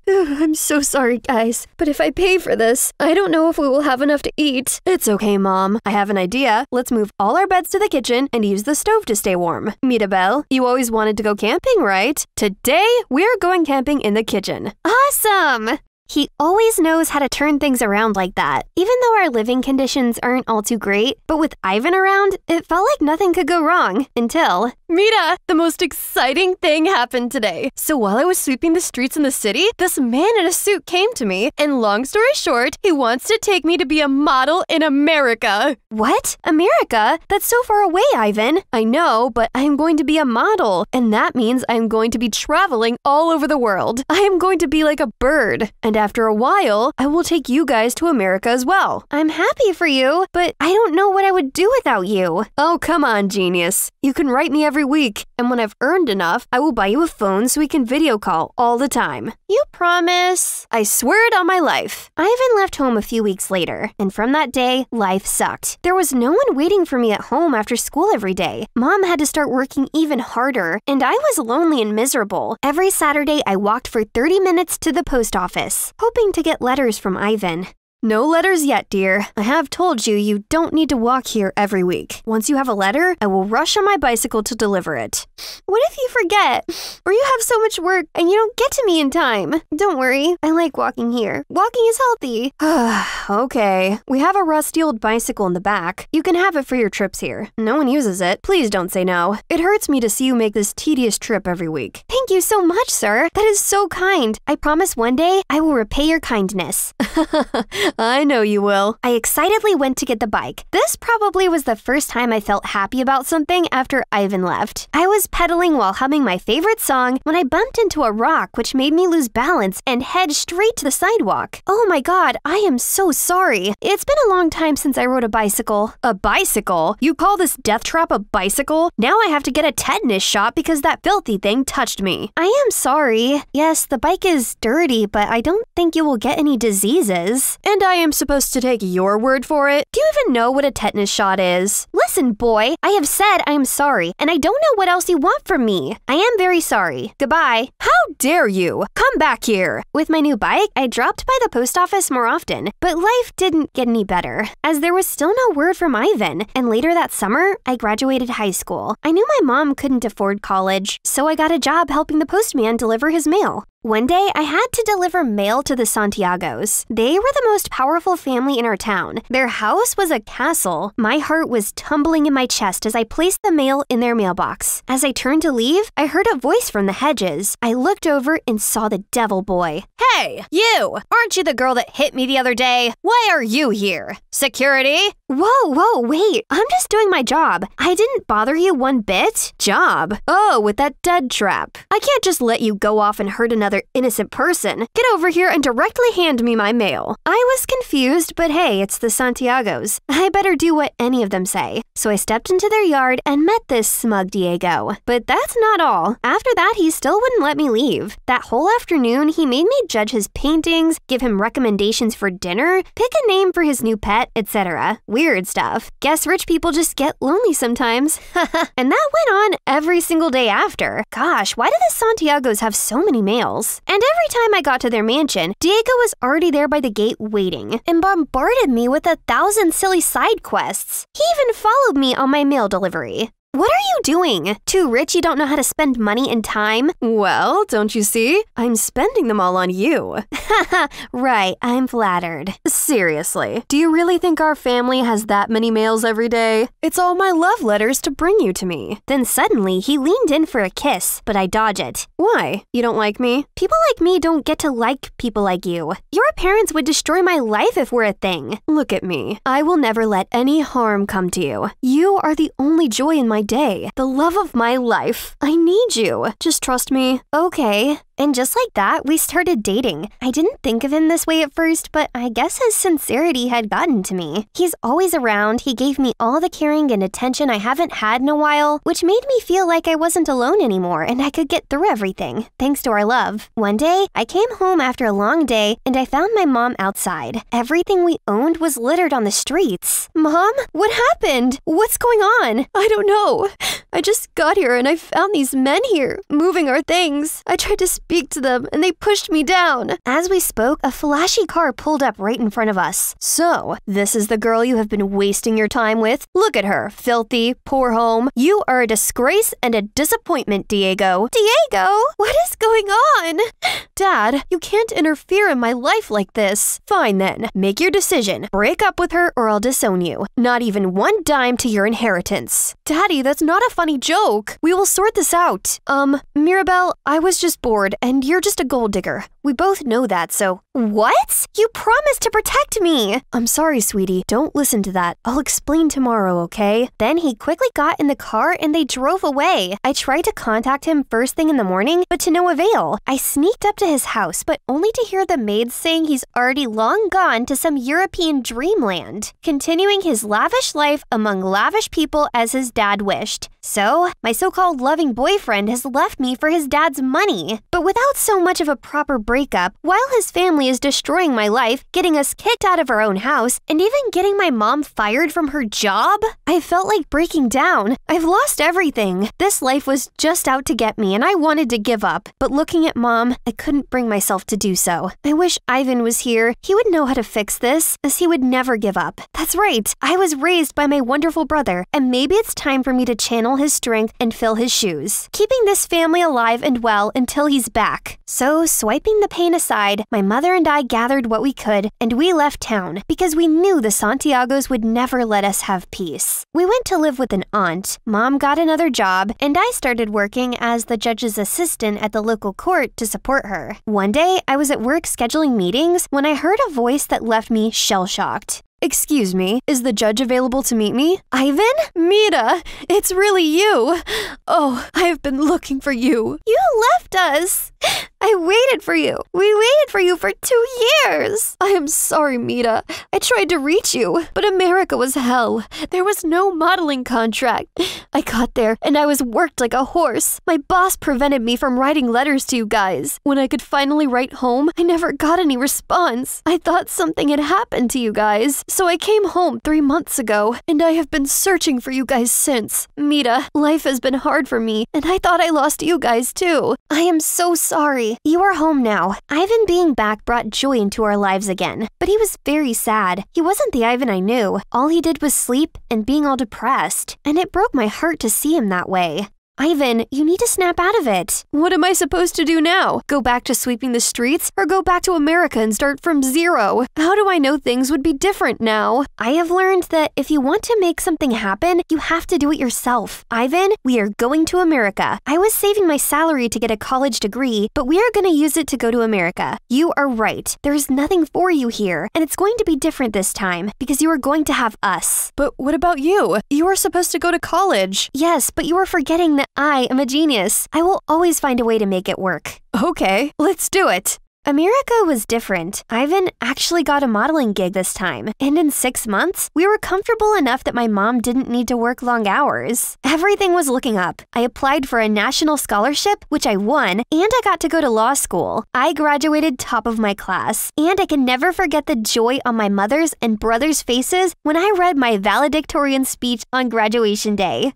I'm so sorry, guys. But if I pay for this, I don't know if we will have enough to eat. It's okay, Mom. I have an idea. Let's move all our beds to the kitchen and use the stove to stay warm. Mirabel, you always wanted to go camping, right? Today, we're going camping in the kitchen. Awesome! He always knows how to turn things around like that, even though our living conditions aren't all too great. But with Ivan around, it felt like nothing could go wrong until... Mira, the most exciting thing happened today. So while I was sweeping the streets in the city, this man in a suit came to me, and long story short, he wants to take me to be a model in America. What? America? That's so far away, Ivan. I know, but I'm going to be a model, and that means I'm going to be traveling all over the world. I am going to be like a bird, and after a while, I will take you guys to America as well. I'm happy for you, but I don't know what I would do without you. Oh, come on, genius. You can write me every week, and when I've earned enough, I will buy you a phone so we can video call all the time. You promise? I swear it on my life. Ivan left home a few weeks later, and from that day, life sucked. There was no one waiting for me at home after school every day. Mom had to start working even harder, and I was lonely and miserable. Every Saturday, I walked for 30 minutes to the post office, hoping to get letters from Ivan. No letters yet, dear. I have told you you don't need to walk here every week. Once you have a letter, I will rush on my bicycle to deliver it. What if you forget? Or you have so much work and you don't get to me in time? Don't worry, I like walking here. Walking is healthy. Okay, we have a rusty old bicycle in the back. You can have it for your trips here. No one uses it. Please don't say no. It hurts me to see you make this tedious trip every week. Thank you so much, sir. That is so kind. I promise one day I will repay your kindness. I know you will. I excitedly went to get the bike. This probably was the first time I felt happy about something after Ivan left. I was pedaling while humming my favorite song when I bumped into a rock which made me lose balance and head straight to the sidewalk. Oh my god, I am so sorry. It's been a long time since I rode a bicycle. A bicycle? You call this death trap a bicycle? Now I have to get a tetanus shot because that filthy thing touched me. I am sorry. Yes, the bike is dirty, but I don't think you will get any diseases. And I am supposed to take your word for it? Do you even know what a tetanus shot is? Listen, boy, I have said I am sorry, and I don't know what else you want from me. I am very sorry. Goodbye. How dare you? Come back here. With my new bike, I dropped by the post office more often, but life didn't get any better, as there was still no word from Ivan, and later that summer, I graduated high school. I knew my mom couldn't afford college, so I got a job helping the postman deliver his mail. One day, I had to deliver mail to the Santiagos. They were the most powerful family in our town. Their house was a castle. My heart was tumbling in my chest as I placed the mail in their mailbox. As I turned to leave, I heard a voice from the hedges. I looked over and saw the devil boy. Hey, you! Aren't you the girl that hit me the other day? Why are you here? Security? Whoa, wait. I'm just doing my job. I didn't bother you one bit. Job? Oh, with that dead trap. I can't just let you go off and hurt another innocent person. Get over here and directly hand me my mail. I was confused, but hey, it's the Santiagos. I better do what any of them say. So I stepped into their yard and met this smug Diego. But that's not all. After that, he still wouldn't let me leave. That whole afternoon, he made me judge his paintings, give him recommendations for dinner, pick a name for his new pet, etc. Weird stuff. Guess rich people just get lonely sometimes. And that went on every single day after. Gosh, why do the Santiagos have so many mails? And every time I got to their mansion, Diego was already there by the gate waiting and bombarded me with 1,000 silly side quests. He even followed me on my mail delivery. What are you doing? Too rich you don't know how to spend money and time? Well, don't you see? I'm spending them all on you. Haha, right, I'm flattered. Seriously, do you really think our family has that many mails every day? It's all my love letters to bring you to me. Then suddenly, he leaned in for a kiss, but I dodge it. Why? You don't like me? People like me don't get to like people like you. Your parents would destroy my life if we're a thing. Look at me. I will never let any harm come to you. You are the only joy in my day, the love of my life. I need you. Just trust me. Okay. And just like that, we started dating. I didn't think of him this way at first, but I guess his sincerity had gotten to me. He's always around, he gave me all the caring and attention I haven't had in a while, which made me feel like I wasn't alone anymore and I could get through everything, thanks to our love. One day, I came home after a long day and I found my mom outside. Everything we owned was littered on the streets. Mom, what happened? What's going on? I don't know. I just got here and I found these men here, moving our things. I tried to speak to them and they pushed me down. As we spoke, a flashy car pulled up right in front of us. So, this is the girl you have been wasting your time with? Look at her, filthy, poor home. You are a disgrace and a disappointment, Diego. Diego? What is going on? Dad, you can't interfere in my life like this. Fine then, make your decision. Break up with her or I'll disown you. Not even one dime to your inheritance. Daddy, that's not a funny joke. We will sort this out. Mirabelle, I was just bored and you're just a gold digger. We both know that, so... What? You promised to protect me! I'm sorry, sweetie. Don't listen to that. I'll explain tomorrow, okay? Then he quickly got in the car and they drove away. I tried to contact him first thing in the morning, but to no avail. I sneaked up to his house, but only to hear the maids saying he's already long gone to some European dreamland, continuing his lavish life among lavish people as his dad wished. So, my so-called loving boyfriend has left me for his dad's money. But without so much of a proper breakup, while his family is destroying my life, getting us kicked out of our own house, and even getting my mom fired from her job, I felt like breaking down. I've lost everything. This life was just out to get me and I wanted to give up. But looking at Mom, I couldn't bring myself to do so. I wish Ivan was here. He would know how to fix this, as he would never give up. That's right. I was raised by my wonderful brother, and maybe it's time for me to channel his strength and fill his shoes, keeping this family alive and well until he's back. So, swiping the pain aside, my mother and I gathered what we could, and we left town because we knew the Santiagos would never let us have peace. We went to live with an aunt, Mom got another job, and I started working as the judge's assistant at the local court to support her. One day, I was at work scheduling meetings when I heard a voice that left me shell-shocked. Excuse me, is the judge available to meet me? Ivan? Mira, it's really you. Oh, I've been looking for you. You left us. I waited for you. We waited for you for 2 years. I am sorry, Mira. I tried to reach you, but America was hell. There was no modeling contract. I got there, and I was worked like a horse. My boss prevented me from writing letters to you guys. When I could finally write home, I never got any response. I thought something had happened to you guys. So I came home 3 months ago, and I have been searching for you guys since. Mira, life has been hard for me, and I thought I lost you guys too. I am so sorry. You are home now. Ivan being back brought joy into our lives again, but he was very sad. He wasn't the Ivan I knew. All he did was sleep and being all depressed, and it broke my heart to see him that way. Ivan, you need to snap out of it. What am I supposed to do now? Go back to sweeping the streets or go back to America and start from zero? How do I know things would be different now? I have learned that if you want to make something happen, you have to do it yourself. Ivan, we are going to America. I was saving my salary to get a college degree, but we are going to use it to go to America. You are right. There is nothing for you here, and it's going to be different this time because you are going to have us. But what about you? You are supposed to go to college. Yes, but you are forgetting that I am a genius. I will always find a way to make it work. Okay, let's do it. America was different. Ivan actually got a modeling gig this time, and in 6 months, we were comfortable enough that my mom didn't need to work long hours. Everything was looking up. I applied for a national scholarship, which I won, and I got to go to law school. I graduated top of my class, and I can never forget the joy on my mother's and brother's faces when I read my valedictorian speech on graduation day.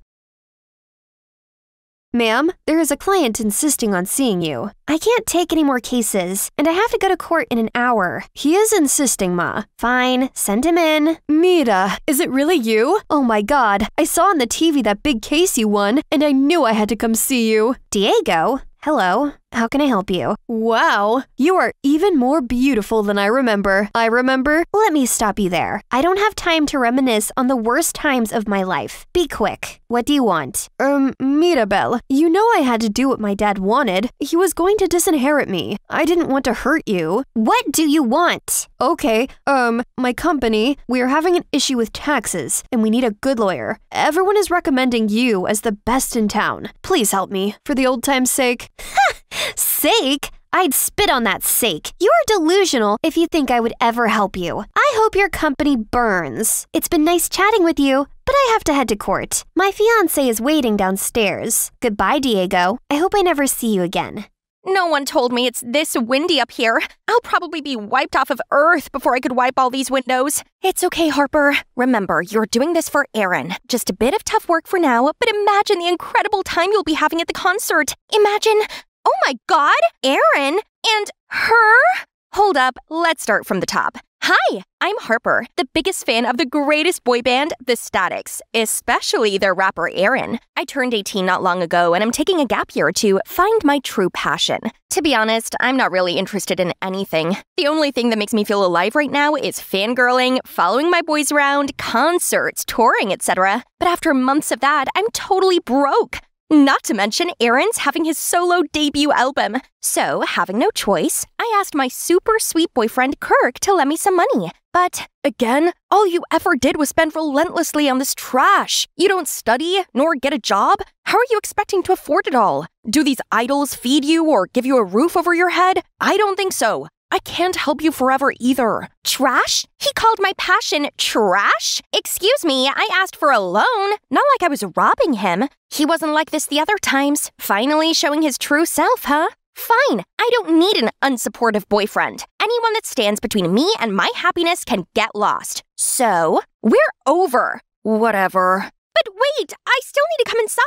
Ma'am, there is a client insisting on seeing you. I can't take any more cases, and I have to go to court in an hour. He is insisting, Ma. Fine, send him in. Mira, is it really you? Oh my God, I saw on the TV that big case you won, and I knew I had to come see you. Diego? Hello, how can I help you? Wow, you are even more beautiful than I remember. Let me stop you there. I don't have time to reminisce on the worst times of my life. Be quick. What do you want? Mirabel, you know I had to do what my dad wanted. He was going to disinherit me. I didn't want to hurt you. What do you want? Okay, my company, we are having an issue with taxes, and we need a good lawyer. Everyone is recommending you as the best in town. Please help me, for the old time's sake. Sake? I'd spit on that sake. You are delusional if you think I would ever help you. I hope your company burns. It's been nice chatting with you, but I have to head to court. My fiancé is waiting downstairs. Goodbye, Diego. I hope I never see you again. No one told me it's this windy up here. I'll probably be wiped off of Earth before I could wipe all these windows. It's okay, Harper. Remember, you're doing this for Aaron. Just a bit of tough work for now, but imagine the incredible time you'll be having at the concert. Imagine... Oh my God! Aaron? And her? Hold up, let's start from the top. Hi, I'm Harper, the biggest fan of the greatest boy band, The Statics, especially their rapper Aaron. I turned 18 not long ago and I'm taking a gap year to find my true passion. To be honest, I'm not really interested in anything. The only thing that makes me feel alive right now is fangirling, following my boys around, concerts, touring, etc. But after months of that, I'm totally broke. Not to mention, Aaron's having his solo debut album. So, having no choice, I asked my super sweet boyfriend Kirk to lend me some money. But, again, all you ever did was spend relentlessly on this trash. You don't study, nor get a job. How are you expecting to afford it all? Do these idols feed you or give you a roof over your head? I don't think so. I can't help you forever either. Trash? He called my passion trash? Excuse me, I asked for a loan, not like I was robbing him. He wasn't like this the other times. Finally showing his true self, huh? Fine, I don't need an unsupportive boyfriend. Anyone that stands between me and my happiness can get lost. So, we're over. Whatever. But wait, I still need to come inside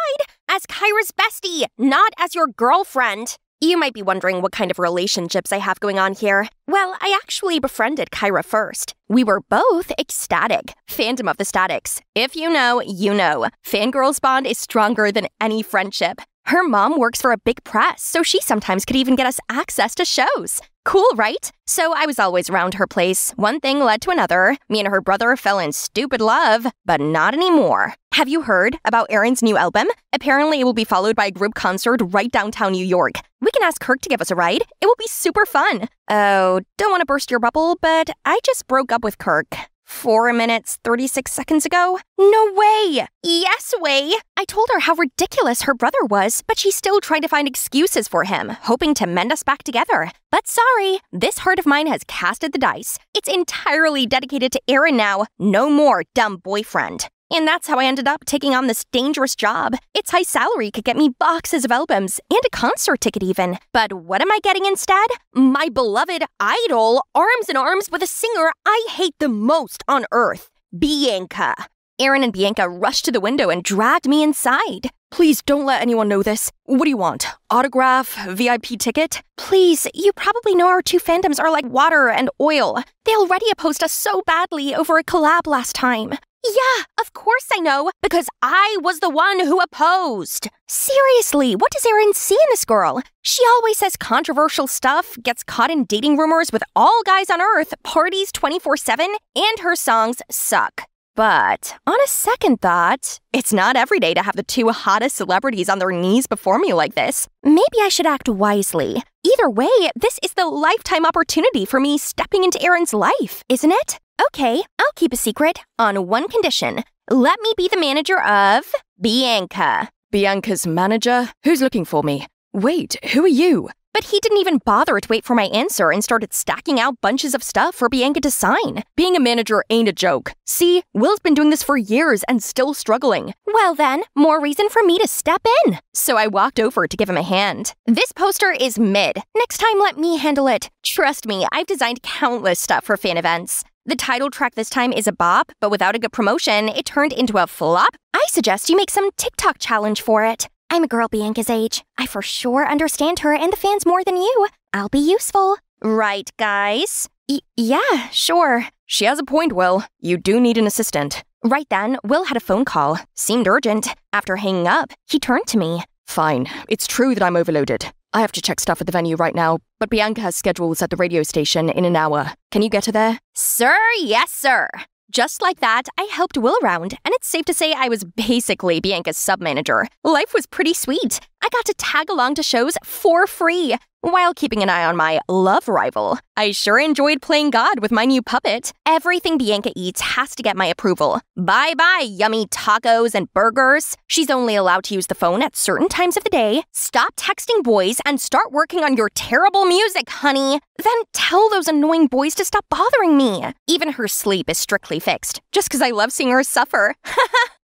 as Kyra's bestie, not as your girlfriend. You might be wondering what kind of relationships I have going on here. Well, I actually befriended Kyra first. We were both ecstatic. Fandom of the Statics. If you know, you know. Fangirls bond is stronger than any friendship. Her mom works for a big press, so she sometimes could even get us access to shows. Cool, right? So I was always around her place. One thing led to another. Me and her brother fell in stupid love, but not anymore. Have you heard about Aaron's new album? Apparently it will be followed by a group concert right downtown New York. We can ask Kirk to give us a ride. It will be super fun. Oh, don't want to burst your bubble, but I just broke up with Kirk. 4 minutes, 36 seconds ago? No way! Yes way! I told her how ridiculous her brother was, but she still tried to find excuses for him, hoping to mend us back together. But sorry, this heart of mine has casted the dice. It's entirely dedicated to Aaron now. No more dumb boyfriend. And that's how I ended up taking on this dangerous job. Its high salary could get me boxes of albums and a concert ticket even. But what am I getting instead? My beloved idol, arms in arms with a singer I hate the most on earth, Bianca. Aaron and Bianca rushed to the window and dragged me inside. Please don't let anyone know this. What do you want? Autograph? VIP ticket? Please, you probably know our two fandoms are like water and oil. They already opposed us so badly over a collab last time. Yeah, of course I know, because I was the one who opposed. Seriously, what does Aaron see in this girl? She always says controversial stuff, gets caught in dating rumors with all guys on Earth, parties 24/7, and her songs suck. But on a second thought, it's not every day to have the two hottest celebrities on their knees before me like this. Maybe I should act wisely. Either way, this is the lifetime opportunity for me stepping into Aaron's life, isn't it? Okay, I'll keep a secret on one condition. Let me be the manager of Bianca. Bianca's manager? Who's looking for me? Wait, who are you? But he didn't even bother to wait for my answer and started stacking out bunches of stuff for Bianca to sign. Being a manager ain't a joke. See, Will's been doing this for years and still struggling. Well then, more reason for me to step in. So I walked over to give him a hand. This poster is mid. Next time, let me handle it. Trust me, I've designed countless stuff for fan events. The title track this time is a bop, but without a good promotion, it turned into a flop. I suggest you make some TikTok challenge for it. I'm a girl Bianca's age. I for sure understand her and the fans more than you. I'll be useful. Right, guys? Yeah, sure. She has a point, Will. You do need an assistant. Right then, Will had a phone call. Seemed urgent. After hanging up, he turned to me. Fine. It's true that I'm overloaded. I have to check stuff at the venue right now, but Bianca has schedules at the radio station in an hour. Can you get her there? Sir, yes, sir. Just like that, I helped Will around, and it's safe to say I was basically Bianca's sub-manager. Life was pretty sweet. I got to tag along to shows for free, while keeping an eye on my love rival. I sure enjoyed playing God with my new puppet. Everything Bianca eats has to get my approval. Bye-bye, yummy tacos and burgers. She's only allowed to use the phone at certain times of the day. Stop texting boys and start working on your terrible music, honey. Then tell those annoying boys to stop bothering me. Even her sleep is strictly fixed, just because I love seeing her suffer.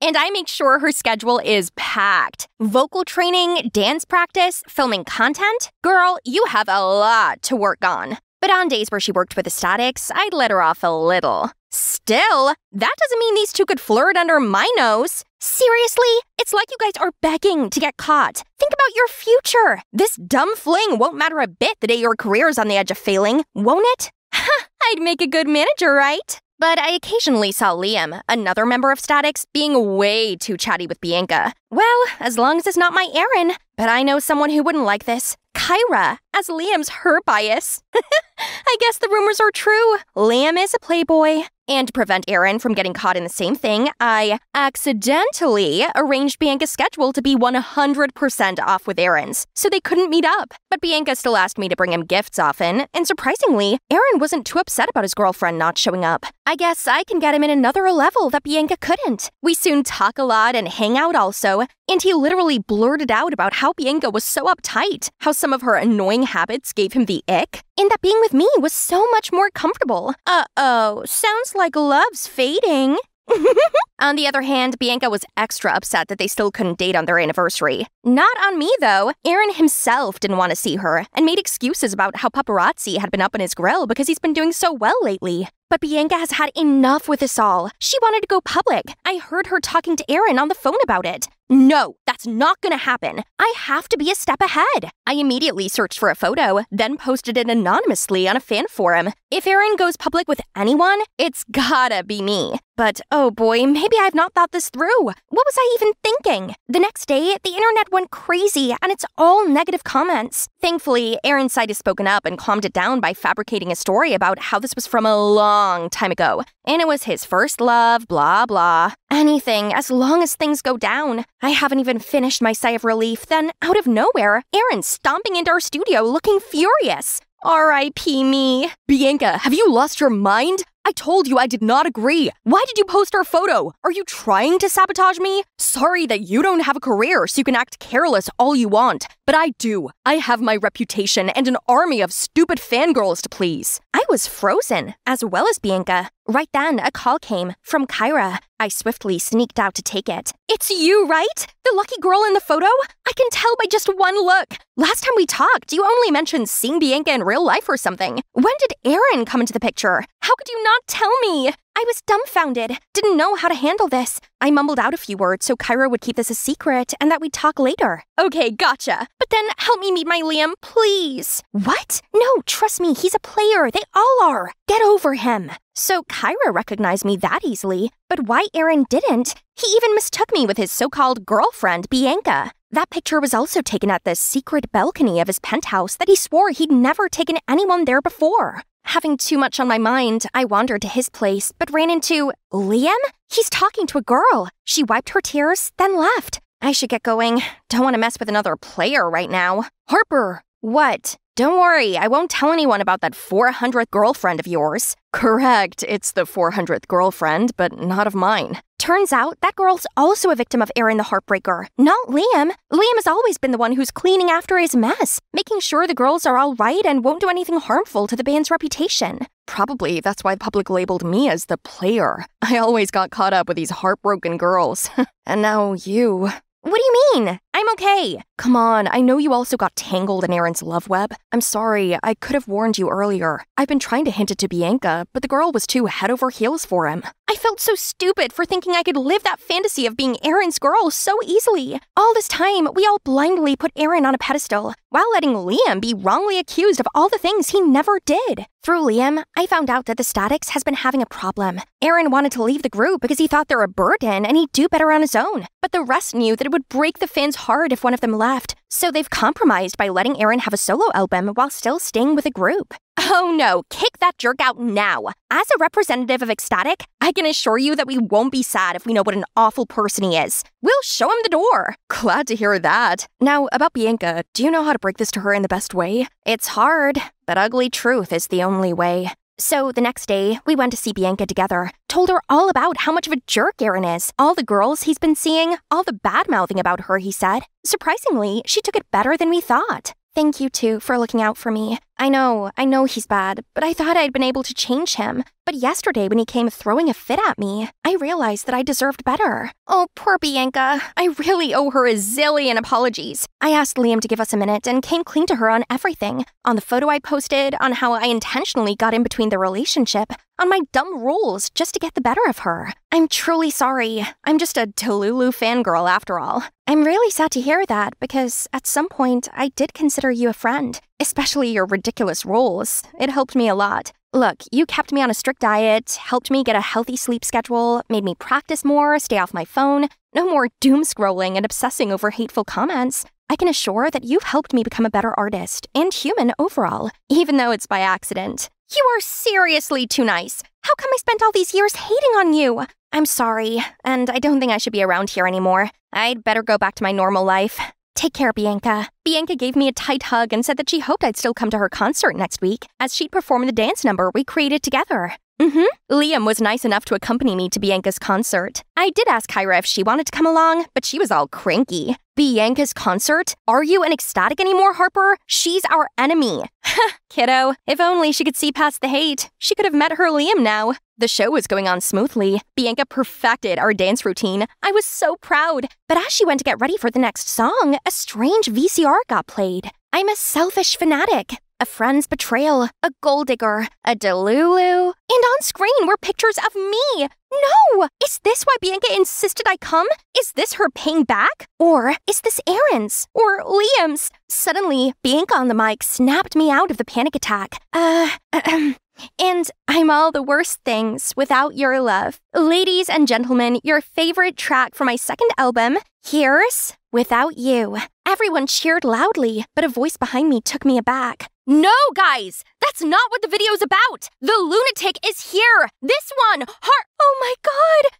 And I make sure her schedule is packed. Vocal training, dance practice, filming content. Girl, you have a lot to work on. But on days where she worked with the Statics, I'd let her off a little. Still, that doesn't mean these two could flirt under my nose. Seriously? It's like you guys are begging to get caught. Think about your future. This dumb fling won't matter a bit the day your career's on the edge of failing, won't it? I'd make a good manager, right? But I occasionally saw Liam, another member of Statics, being way too chatty with Bianca. Well, as long as it's not my Aaron. But I know someone who wouldn't like this. Kyra, as Liam's her bias. I guess the rumors are true. Liam is a playboy. And to prevent Aaron from getting caught in the same thing, I accidentally arranged Bianca's schedule to be 100% off with Aaron's, so they couldn't meet up. But Bianca still asked me to bring him gifts often, and surprisingly, Aaron wasn't too upset about his girlfriend not showing up. I guess I can get him in another level that Bianca couldn't. We soon talk a lot and hang out also, and he literally blurted out about how Bianca was so uptight, how some of her annoying habits gave him the ick, and that being with me was so much more comfortable. Uh-oh, sounds like love's fading. On the other hand, Bianca was extra upset that they still couldn't date on their anniversary. Not on me, though. Aaron himself didn't want to see her and made excuses about how paparazzi had been up on his grill because he's been doing so well lately. But Bianca has had enough with this all. She wanted to go public. I heard her talking to Aaron on the phone about it. No, that's not gonna happen. I have to be a step ahead. I immediately searched for a photo, then posted it anonymously on a fan forum. If Aaron goes public with anyone, it's gotta be me. But oh boy, maybe I've not thought this through. What was I even thinking? The next day, the internet went crazy and it's all negative comments. Thankfully, Aaron's side has spoken up and calmed it down by fabricating a story about how this was from a long time ago. And it was his first love, blah blah. Anything, as long as things go down. I haven't even finished my sigh of relief, then out of nowhere, Aaron's stomping into our studio looking furious. R.I.P. me. Bianca, have you lost your mind? I told you I did not agree. Why did you post our photo? Are you trying to sabotage me? Sorry that you don't have a career so you can act careless all you want. But I do. I have my reputation and an army of stupid fangirls to please. I was frozen, as well as Bianca. Right then, a call came from Kyra. I swiftly sneaked out to take it. It's you, right? The lucky girl in the photo? I can tell by just one look. Last time we talked, you only mentioned seeing Bianca in real life or something. When did Aaron come into the picture? How could you not tell me? I was dumbfounded, didn't know how to handle this. I mumbled out a few words so Kyra would keep this a secret and that we'd talk later. Okay, gotcha. But then help me meet my Liam, please. What? No, trust me, he's a player. They all are. Get over him. So Kyra recognized me that easily, but why Aaron didn't? He even mistook me with his so-called girlfriend, Bianca. That picture was also taken at the secret balcony of his penthouse that he swore he'd never taken anyone there before. Having too much on my mind, I wandered to his place, but ran into Liam? He's talking to a girl. She wiped her tears, then left. I should get going. Don't want to mess with another player right now. Harper! What? Don't worry, I won't tell anyone about that 400th girlfriend of yours. Correct, it's the 400th girlfriend, but not of mine. Turns out that girl's also a victim of Aaron the Heartbreaker, not Liam. Liam has always been the one who's cleaning after his mess, making sure the girls are all right and won't do anything harmful to the band's reputation. Probably that's why the public labeled me as the player. I always got caught up with these heartbroken girls. And now you. What do you mean? I'm okay. Come on, I know you also got tangled in Aaron's love web. I'm sorry, I could have warned you earlier. I've been trying to hint it to Bianca, but the girl was too head over heels for him. I felt so stupid for thinking I could live that fantasy of being Aaron's girl so easily. All this time, we all blindly put Aaron on a pedestal, while letting Liam be wrongly accused of all the things he never did. Through Liam, I found out that the Statics has been having a problem. Aaron wanted to leave the group because he thought they're a burden and he'd do better on his own. But the rest knew that it would break the fans' heart if one of them left. So they've compromised by letting Aaron have a solo album while still staying with the group. Oh no, kick that jerk out now. As a representative of Ecstatic, I can assure you that we won't be sad if we know what an awful person he is. We'll show him the door. Glad to hear that. Now, about Bianca, do you know how to break this to her in the best way? It's hard, but ugly truth is the only way. So the next day, we went to see Bianca together, told her all about how much of a jerk Aaron is, all the girls he's been seeing, all the bad-mouthing about her, he said. Surprisingly, she took it better than we thought. Thank you, too, for looking out for me. I know he's bad, but I thought I'd been able to change him. But yesterday when he came throwing a fit at me, I realized that I deserved better. Oh, poor Bianca. I really owe her a zillion apologies. I asked Liam to give us a minute and came clean to her on everything. On the photo I posted, on how I intentionally got in between the relationship, on my dumb rules just to get the better of her. I'm truly sorry. I'm just a Delulu fangirl after all. I'm really sad to hear that because at some point I did consider you a friend, especially your ridiculous rules. It helped me a lot. Look, you kept me on a strict diet, helped me get a healthy sleep schedule, made me practice more, stay off my phone, no more doom scrolling and obsessing over hateful comments. I can assure that you've helped me become a better artist and human overall, even though it's by accident. You are seriously too nice. How come I spent all these years hating on you? I'm sorry, and I don't think I should be around here anymore. I'd better go back to my normal life. Take care, Bianca. Bianca gave me a tight hug and said that she hoped I'd still come to her concert next week, as she'd perform the dance number we created together. Liam was nice enough to accompany me to Bianca's concert. I did ask Kyra if she wanted to come along, but she was all cranky. Bianca's concert? Are you an Ecstatic anymore, Harper? She's our enemy. Kiddo, if only she could see past the hate. She could have met her Liam now. The show was going on smoothly. Bianca perfected our dance routine. I was so proud. But as she went to get ready for the next song, a strange VCR got played. I'm a selfish fanatic. A friend's betrayal, a gold digger, a Delulu, and on screen were pictures of me. No! Is this why Bianca insisted I come? Is this her paying back? Or is this Aaron's? Or Liam's? Suddenly, Bianca on the mic snapped me out of the panic attack. And I'm all the worst things without your love. Ladies and gentlemen, your favorite track from my second album, here's Without You. Everyone cheered loudly, but a voice behind me took me aback. No, guys! That's not what the video's about! The lunatic is here! This one! Oh my god!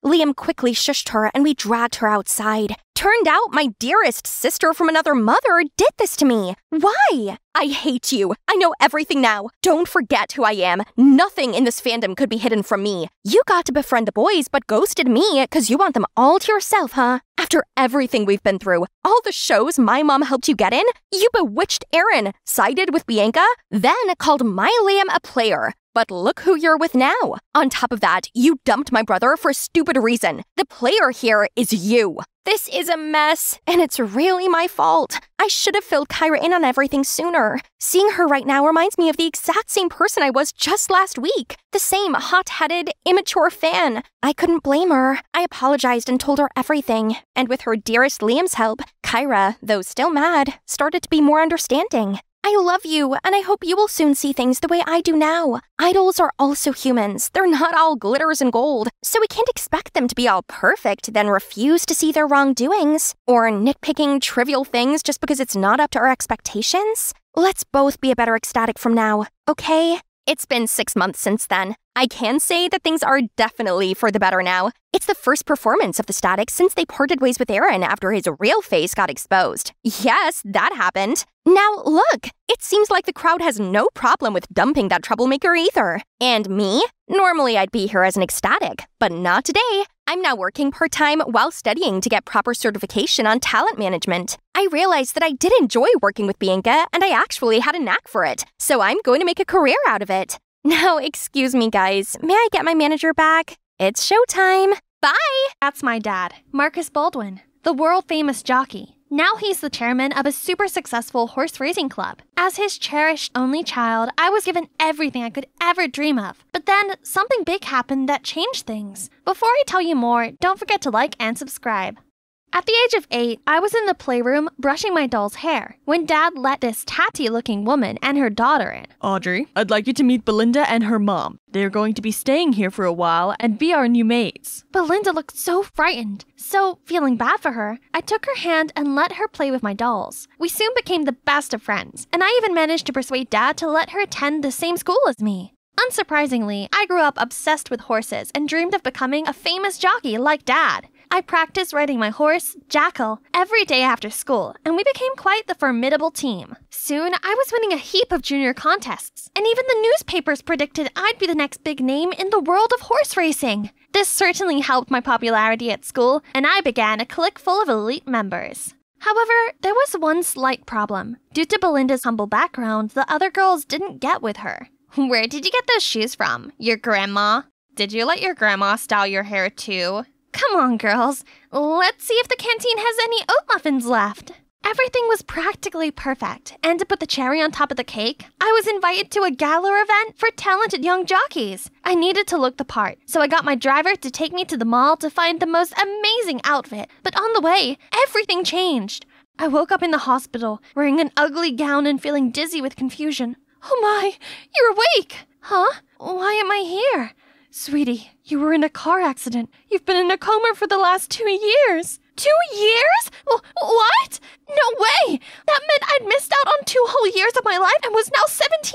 Liam quickly shushed her and we dragged her outside. Turned out my dearest sister from another mother did this to me. Why? I hate you. I know everything now. Don't forget who I am. Nothing in this fandom could be hidden from me. You got to befriend the boys but ghosted me because you want them all to yourself, huh? After everything we've been through, all the shows my mom helped you get in, you bewitched Aaron, sided with Bianca, then called my Liam a player. But look who you're with now. On top of that, you dumped my brother for a stupid reason. The player here is you. This is a mess, and it's really my fault. I should have filled Kyra in on everything sooner. Seeing her right now reminds me of the exact same person I was just last week. The same hot-headed, immature fan. I couldn't blame her. I apologized and told her everything. And with her dearest Liam's help, Kyra, though still mad, started to be more understanding. I love you, and I hope you will soon see things the way I do now. Idols are also humans. They're not all glitters and gold, so we can't expect them to be all perfect, then refuse to see their wrongdoings, or nitpicking trivial things just because it's not up to our expectations. Let's both be a better Ecstatic from now, okay? It's been 6 months since then. I can say that things are definitely for the better now. It's the first performance of the Statics since they parted ways with Aaron after his real face got exposed. Yes, that happened. Now look, it seems like the crowd has no problem with dumping that troublemaker either. And me? Normally I'd be here as an Ecstatic, but not today. I'm now working part-time while studying to get proper certification on talent management. I realized that I did enjoy working with Bianca and I actually had a knack for it, so I'm going to make a career out of it. Now, excuse me guys, may I get my manager back? It's showtime. Bye! That's my dad, Marcus Baldwin. the world-famous jockey. Now he's the chairman of a super successful horse racing club. As his cherished only child, I was given everything I could ever dream of. But then, something big happened that changed things. Before I tell you more, don't forget to like and subscribe. At the age of 8, I was in the playroom brushing my doll's hair when Dad let this tatty-looking woman and her daughter in. Audrey, I'd like you to meet Belinda and her mom. They're going to be staying here for a while and be our new maids. Belinda looked so frightened. So, feeling bad for her, I took her hand and let her play with my dolls. We soon became the best of friends, and I even managed to persuade Dad to let her attend the same school as me. Unsurprisingly, I grew up obsessed with horses and dreamed of becoming a famous jockey like Dad. I practiced riding my horse, Jackal, every day after school, and we became quite the formidable team. Soon, I was winning a heap of junior contests, and even the newspapers predicted I'd be the next big name in the world of horse racing. This certainly helped my popularity at school, and I began a clique full of elite members. However, there was one slight problem. Due to Belinda's humble background, the other girls didn't get with her. Where did you get those shoes from? Your grandma? Did you let your grandma style your hair too? Come on, girls. Let's see if the canteen has any oat muffins left. Everything was practically perfect, and to put the cherry on top of the cake, I was invited to a gala event for talented young jockeys. I needed to look the part, so I got my driver to take me to the mall to find the most amazing outfit. But on the way, everything changed. I woke up in the hospital, wearing an ugly gown and feeling dizzy with confusion. Oh my, you're awake! Huh? Why am I here? Sweetie, you were in a car accident. You've been in a coma for the last 2 years. 2 years? What? No way! That meant I'd missed out on 2 whole years of my life and was now 17.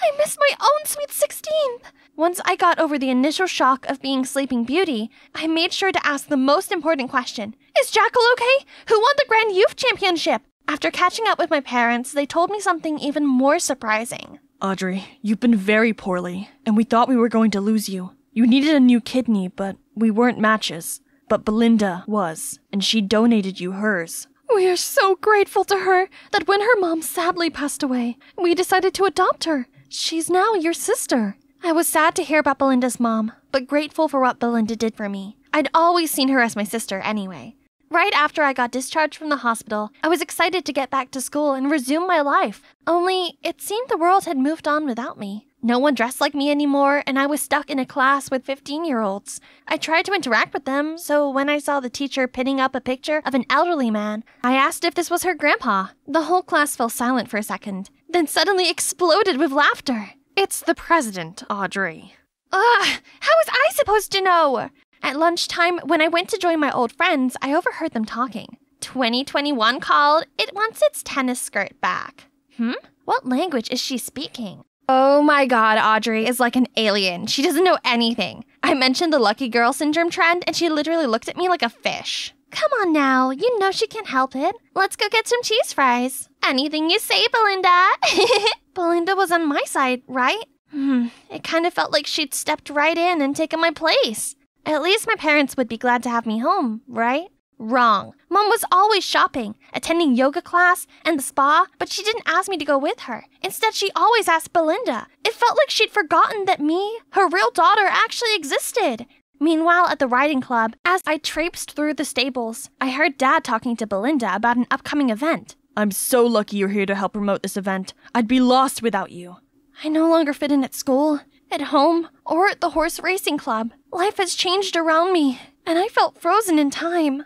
I missed my own sweet 16th. Once I got over the initial shock of being Sleeping Beauty, I made sure to ask the most important question. Is Jackal okay? Who won the Grand Youth Championship? After catching up with my parents, they told me something even more surprising. Audrey, you've been very poorly, and we thought we were going to lose you. You needed a new kidney, but we weren't matches. But Belinda was, and she donated you hers. We are so grateful to her that when her mom sadly passed away, we decided to adopt her. She's now your sister. I was sad to hear about Belinda's mom, but grateful for what Belinda did for me. I'd always seen her as my sister anyway. Right after I got discharged from the hospital, I was excited to get back to school and resume my life. Only, it seemed the world had moved on without me. No one dressed like me anymore, and I was stuck in a class with 15-year-olds. I tried to interact with them, so when I saw the teacher pinning up a picture of an elderly man, I asked if this was her grandpa. The whole class fell silent for a second, then suddenly exploded with laughter. It's the president, Audrey. Ugh, how was I supposed to know? At lunchtime, when I went to join my old friends, I overheard them talking. 2021 called. It wants its tennis skirt back. What language is she speaking? Oh my god, Audrey is like an alien. She doesn't know anything. I mentioned the lucky girl syndrome trend, and she literally looked at me like a fish. Come on now, you know she can't help it. Let's go get some cheese fries. Anything you say, Belinda. Belinda was on my side, right? It kind of felt like she'd stepped right in and taken my place. At least my parents would be glad to have me home, right? Wrong. Mom was always shopping, attending yoga class and the spa, but she didn't ask me to go with her. Instead, she always asked Belinda. It felt like she'd forgotten that me, her real daughter, actually existed. Meanwhile, at the riding club, as I traipsed through the stables, I heard Dad talking to Belinda about an upcoming event. I'm so lucky you're here to help promote this event. I'd be lost without you. I no longer fit in at school, at home, or at the horse racing club. Life has changed around me, and I felt frozen in time.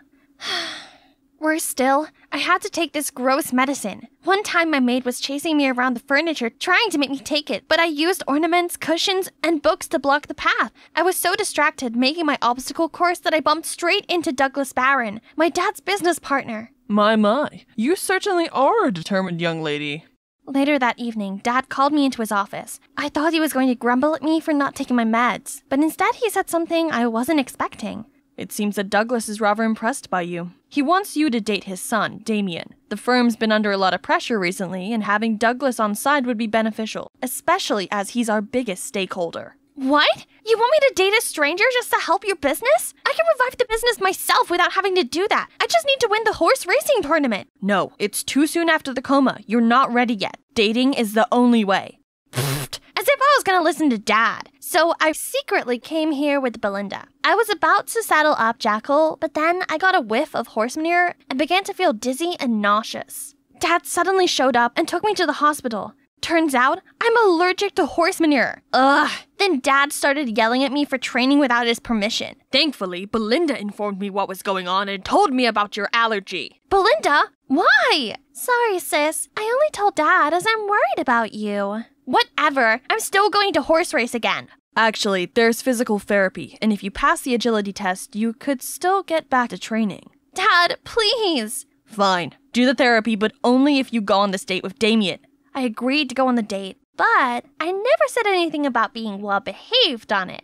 Worse still, I had to take this gross medicine. One time my maid was chasing me around the furniture trying to make me take it, but I used ornaments, cushions, and books to block the path. I was so distracted making my obstacle course that I bumped straight into Douglas Barron, my dad's business partner. My, you certainly are a determined young lady. Later that evening, Dad called me into his office. I thought he was going to grumble at me for not taking my meds, but instead he said something I wasn't expecting. It seems that Douglas is rather impressed by you. He wants you to date his son, Damien. The firm's been under a lot of pressure recently, and having Douglas on side would be beneficial, especially as he's our biggest stakeholder. What? You want me to date a stranger just to help your business? I can revive the business myself without having to do that. I just need to win the horse racing tournament. No, it's too soon after the coma. You're not ready yet. Dating is the only way. As if I I was gonna listen to Dad. So I secretly came here with Belinda. I was about to saddle up Jackal, but then I got a whiff of horse manure and began to feel dizzy and nauseous. Dad suddenly showed up and took me to the hospital. Turns out, I'm allergic to horse manure. Ugh. Then Dad started yelling at me for training without his permission. Thankfully, Belinda informed me what was going on and told me about your allergy. Belinda? Why? Sorry, sis. I only told Dad as I'm worried about you. Whatever. I'm still going to horse race again. Actually, there's physical therapy, and if you pass the agility test, you could still get back to training. Dad, please. Fine. Do the therapy, but only if you go on this date with Damien. I agreed to go on the date, but I never said anything about being well-behaved on it.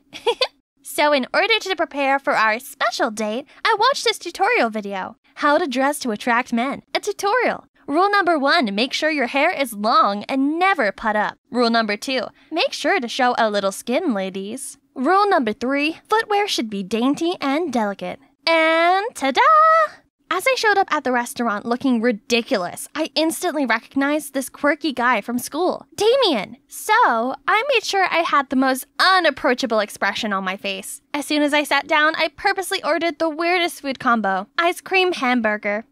So in order to prepare for our special date, I watched this tutorial video, How to Dress to Attract Men, a tutorial. Rule number 1, make sure your hair is long and never put up. Rule number 2, make sure to show a little skin, ladies. Rule number 3, footwear should be dainty and delicate. And ta-da! As I showed up at the restaurant looking ridiculous, I instantly recognized this quirky guy from school, Damien. So, I made sure I had the most unapproachable expression on my face. As soon as I sat down, I purposely ordered the weirdest food combo, ice cream hamburger.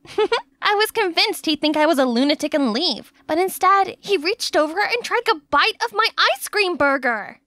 I was convinced he'd think I was a lunatic and leave, but instead, he reached over and tried a bite of my ice cream burger.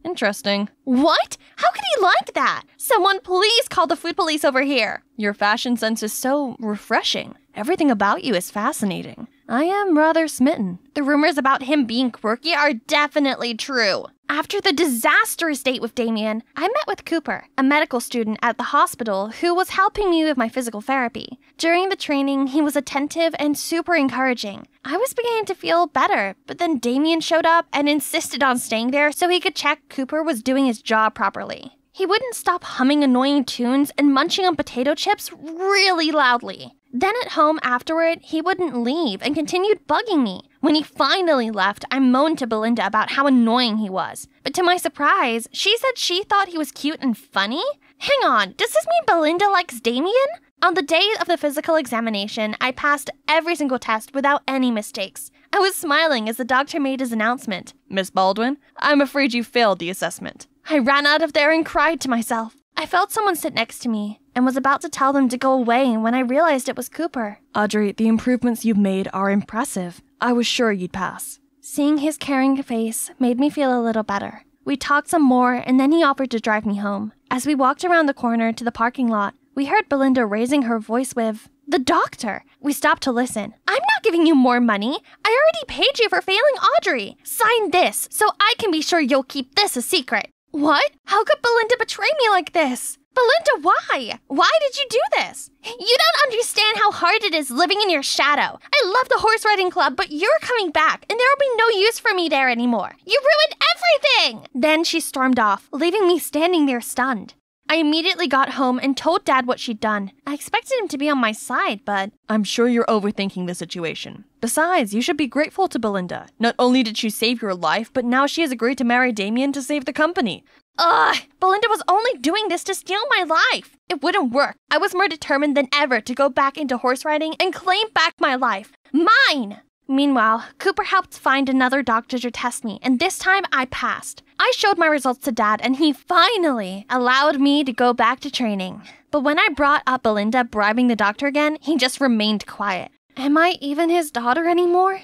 Interesting. What? How could he like that? Someone please call the food police over here. Your fashion sense is so refreshing. Everything about you is fascinating. I am rather smitten. The rumors about him being quirky are definitely true. After the disastrous date with Damien, I met with Cooper, a medical student at the hospital who was helping me with my physical therapy. During the training, he was attentive and super encouraging. I was beginning to feel better, but then Damien showed up and insisted on staying there so he could check Cooper was doing his job properly. He wouldn't stop humming annoying tunes and munching on potato chips really loudly. Then at home afterward, he wouldn't leave and continued bugging me. When he finally left, I moaned to Belinda about how annoying he was. But to my surprise, she said she thought he was cute and funny? Hang on, does this mean Belinda likes Damien? On the day of the physical examination, I passed every single test without any mistakes. I was smiling as the doctor made his announcement. Miss Baldwin, I'm afraid you failed the assessment. I ran out of there and cried to myself. I felt someone sit next to me and was about to tell them to go away when I realized it was Cooper. Audrey, the improvements you've made are impressive. I was sure you'd pass. Seeing his caring face made me feel a little better. We talked some more and then he offered to drive me home. As we walked around the corner to the parking lot, we heard Belinda raising her voice with, "The doctor!" We stopped to listen. "I'm not giving you more money. I already paid you for failing Audrey. Sign this so I can be sure you'll keep this a secret." What? How could Belinda betray me like this? Belinda, why? Why did you do this? You don't understand how hard it is living in your shadow. I love the horse riding club, but you're coming back, and there will be no use for me there anymore. You ruined everything! Then she stormed off, leaving me standing there stunned. I immediately got home and told Dad what she'd done. I expected him to be on my side, but I'm sure you're overthinking the situation. Besides, you should be grateful to Belinda. Not only did she save your life, but now she has agreed to marry Damien to save the company. Ugh! Belinda was only doing this to steal my life. It wouldn't work. I was more determined than ever to go back into horse riding and claim back my life. Mine! Meanwhile, Cooper helped find another doctor to test me, and this time I passed. I showed my results to Dad, and he finally allowed me to go back to training. But when I brought up Belinda bribing the doctor again, he just remained quiet. Am I even his daughter anymore?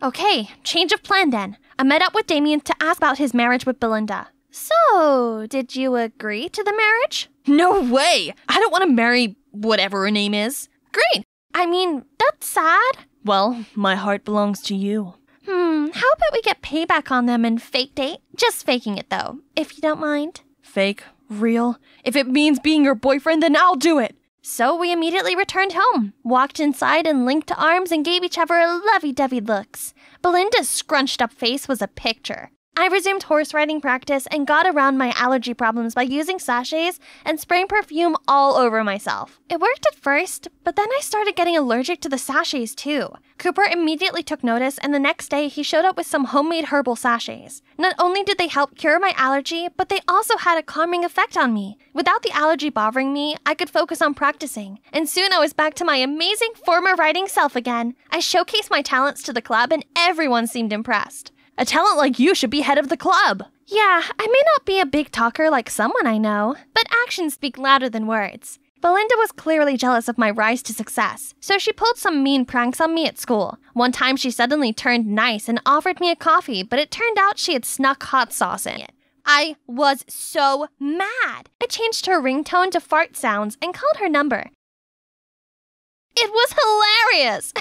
Okay, change of plan then. I met up with Damien to ask about his marriage with Belinda. So, did you agree to the marriage? No way! I don't want to marry whatever her name is. Great! I mean, that's sad. Well, my heart belongs to you. How about we get payback on them and fake date? Just faking it though, if you don't mind. Fake? Real? If it means being your boyfriend, then I'll do it! So we immediately returned home, walked inside and linked arms and gave each other lovey-dovey looks. Belinda's scrunched up face was a picture. I resumed horse riding practice and got around my allergy problems by using sachets and spraying perfume all over myself. It worked at first, but then I started getting allergic to the sachets too. Cooper immediately took notice, and the next day he showed up with some homemade herbal sachets. Not only did they help cure my allergy, but they also had a calming effect on me. Without the allergy bothering me, I could focus on practicing, and soon I was back to my amazing former riding self again. I showcased my talents to the club and everyone seemed impressed. A talent like you should be head of the club. Yeah, I may not be a big talker like someone I know, but actions speak louder than words. Belinda was clearly jealous of my rise to success, so she pulled some mean pranks on me at school. One time she suddenly turned nice and offered me a coffee, but it turned out she had snuck hot sauce in it. I was so mad. I changed her ringtone to fart sounds and called her number. It was hilarious!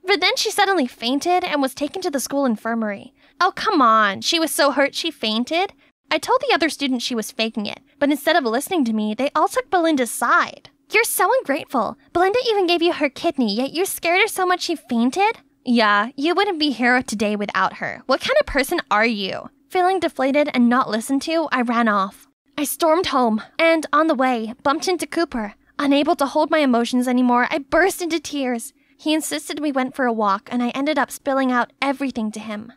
But then she suddenly fainted and was taken to the school infirmary. Oh, come on. She was so hurt she fainted? I told the other students she was faking it, but instead of listening to me, they all took Belinda's side. You're so ungrateful. Belinda even gave you her kidney, yet you scared her so much she fainted? Yeah, you wouldn't be here today without her. What kind of person are you? Feeling deflated and not listened to, I ran off. I stormed home, and on the way, bumped into Cooper. Unable to hold my emotions anymore, I burst into tears. He insisted we went for a walk, and I ended up spilling out everything to him.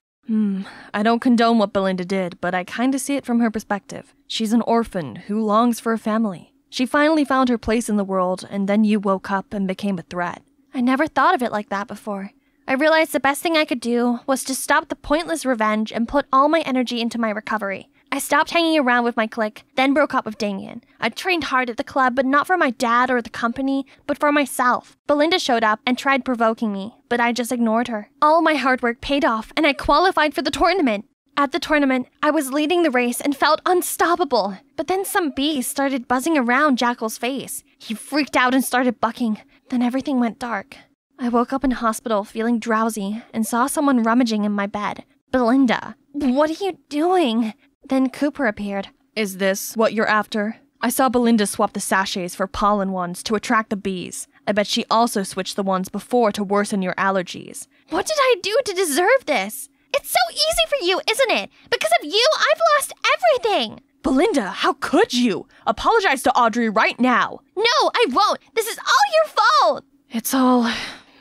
I don't condone what Belinda did, but I kinda see it from her perspective. She's an orphan who longs for a family. She finally found her place in the world, and then you woke up and became a threat. I never thought of it like that before. I realized the best thing I could do was to stop the pointless revenge and put all my energy into my recovery. I stopped hanging around with my clique, then broke up with Damien. I trained hard at the club, but not for my dad or the company, but for myself. Belinda showed up and tried provoking me, but I just ignored her. All my hard work paid off, and I qualified for the tournament. At the tournament, I was leading the race and felt unstoppable. But then some bees started buzzing around Jackal's face. He freaked out and started bucking. Then everything went dark. I woke up in hospital feeling drowsy and saw someone rummaging in my bed. Belinda, what are you doing? Then Cooper appeared. Is this what you're after? I saw Belinda swap the sachets for pollen ones to attract the bees. I bet she also switched the ones before to worsen your allergies. What did I do to deserve this? It's so easy for you, isn't it? Because of you, I've lost everything. Belinda, how could you? Apologize to Audrey right now. No, I won't. This is all your fault. It's all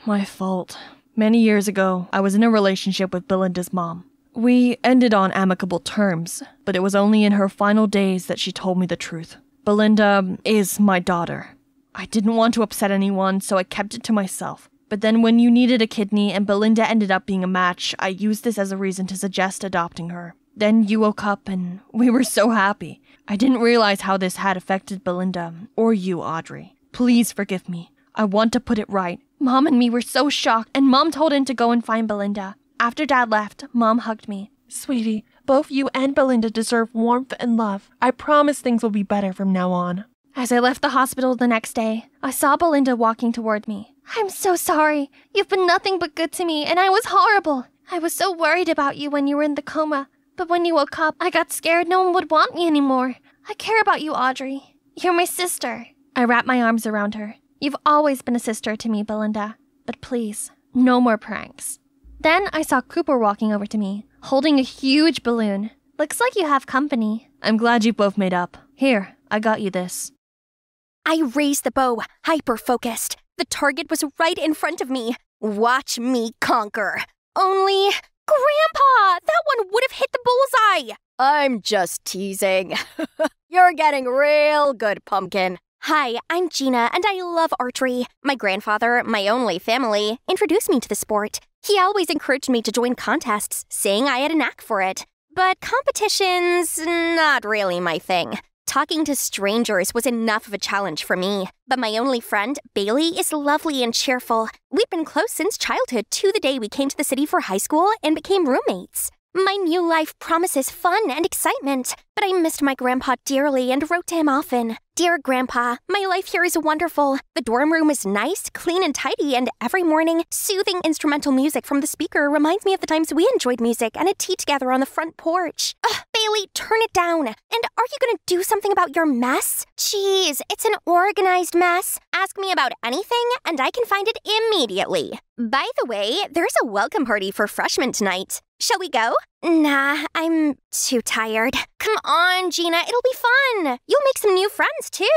my fault. Many years ago, I was in a relationship with Belinda's mom. We ended on amicable terms, but it was only in her final days that she told me the truth. Belinda is my daughter. I didn't want to upset anyone, so I kept it to myself. But then when you needed a kidney and Belinda ended up being a match, I used this as a reason to suggest adopting her. Then you woke up and we were so happy. I didn't realize how this had affected Belinda, or you, Audrey. Please forgive me. I want to put it right. Mom and me were so shocked, and Mom told him to go and find Belinda. After Dad left, Mom hugged me. Sweetie, both you and Belinda deserve warmth and love. I promise things will be better from now on. As I left the hospital the next day, I saw Belinda walking toward me. I'm so sorry. You've been nothing but good to me, and I was horrible. I was so worried about you when you were in the coma. But when you woke up, I got scared no one would want me anymore. I care about you, Audrey. You're my sister. I wrapped my arms around her. You've always been a sister to me, Belinda. But please, no more pranks. Then I saw Cooper walking over to me, holding a huge balloon. Looks like you have company. I'm glad you both made up. Here, I got you this. I raised the bow, hyper-focused. The target was right in front of me. Watch me conquer. Only, Grandpa, that one would have hit the bullseye. I'm just teasing. You're getting real good, Pumpkin. Hi, I'm Gina, and I love archery. My grandfather, my only family, introduced me to the sport. He always encouraged me to join contests, saying I had a knack for it. But competition's not really my thing. Talking to strangers was enough of a challenge for me. But my only friend, Bailey, is lovely and cheerful. We've been close since childhood to the day we came to the city for high school and became roommates. My new life promises fun and excitement, but I missed my grandpa dearly and wrote to him often. Dear Grandpa, my life here is wonderful. The dorm room is nice, clean and tidy, and every morning, soothing instrumental music from the speaker reminds me of the times we enjoyed music and a tea together on the front porch. Ugh, Bailey, turn it down. And are you gonna do something about your mess? Jeez, it's an organized mess. Ask me about anything, and I can find it immediately. By the way, there's a welcome party for freshmen tonight. Shall we go? Nah, I'm too tired. Come on, Gina, it'll be fun. You'll make some new friends, too.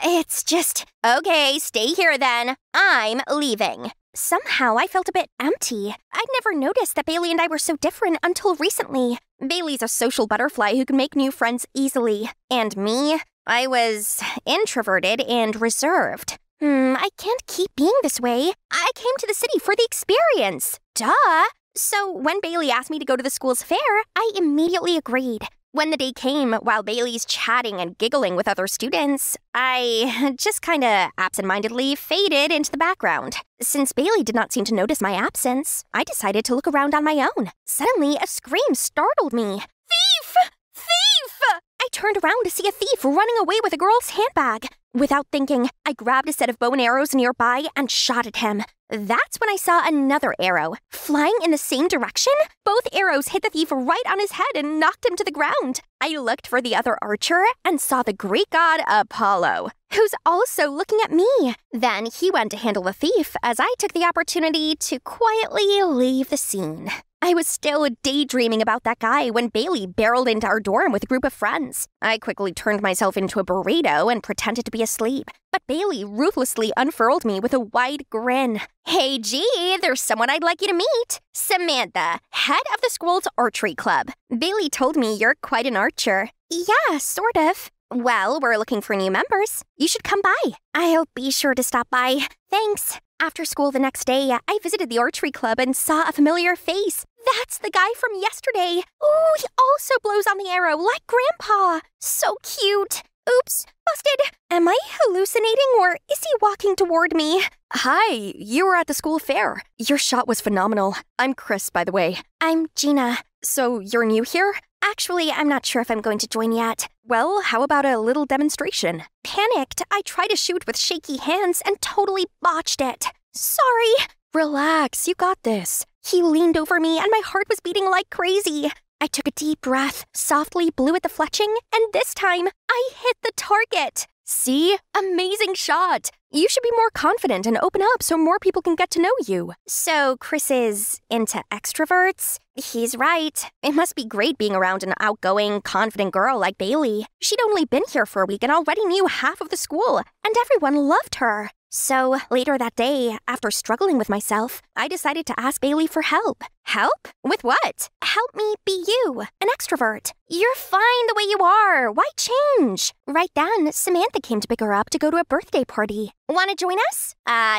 It's just... Okay, stay here then. I'm leaving. Somehow I felt a bit empty. I'd never noticed that Bailey and I were so different until recently. Bailey's a social butterfly who can make new friends easily. And me? I was introverted and reserved. I can't keep being this way. I came to the city for the experience. Duh! So when Bailey asked me to go to the school's fair, I immediately agreed. When the day came, while Bailey's chatting and giggling with other students, I just kinda absentmindedly faded into the background. Since Bailey did not seem to notice my absence, I decided to look around on my own. Suddenly, a scream startled me. Thief! Thief! I turned around to see a thief running away with a girl's handbag. Without thinking, I grabbed a set of bow and arrows nearby and shot at him. That's when I saw another arrow. Flying in the same direction, both arrows hit the thief right on his head and knocked him to the ground. I looked for the other archer and saw the Greek god Apollo, who's also looking at me. Then he went to handle the thief as I took the opportunity to quietly leave the scene. I was still daydreaming about that guy when Bailey barreled into our dorm with a group of friends. I quickly turned myself into a burrito and pretended to be asleep, but Bailey ruthlessly unfurled me with a wide grin. Hey, G, there's someone I'd like you to meet. Samantha, head of the school's archery club. Bailey told me you're quite an archer. Yeah, sort of. Well, we're looking for new members. You should come by. I'll be sure to stop by. Thanks. After school the next day, I visited the archery club and saw a familiar face. That's the guy from yesterday. Ooh, he also blows on the arrow like Grandpa. So cute. Oops, busted. Am I hallucinating or is he walking toward me? Hi, you were at the school fair. Your shot was phenomenal. I'm Chris, by the way. I'm Gina. So you're new here? Actually, I'm not sure if I'm going to join yet. Well, how about a little demonstration? Panicked, I tried to shoot with shaky hands and totally botched it. Sorry. Relax, you got this. He leaned over me and my heart was beating like crazy. I took a deep breath, softly blew at the fletching, and this time, I hit the target. See? Amazing shot. You should be more confident and open up so more people can get to know you. So Chris is into extroverts? He's right. It must be great being around an outgoing, confident girl like Bailey. She'd only been here for a week and already knew half of the school, and everyone loved her. So later that day, after struggling with myself, I decided to ask Bailey for help. Help? With what? Help me be you, an extrovert. You're fine the way you are. Why change? Right then, Samantha came to pick her up to go to a birthday party. Want to join us?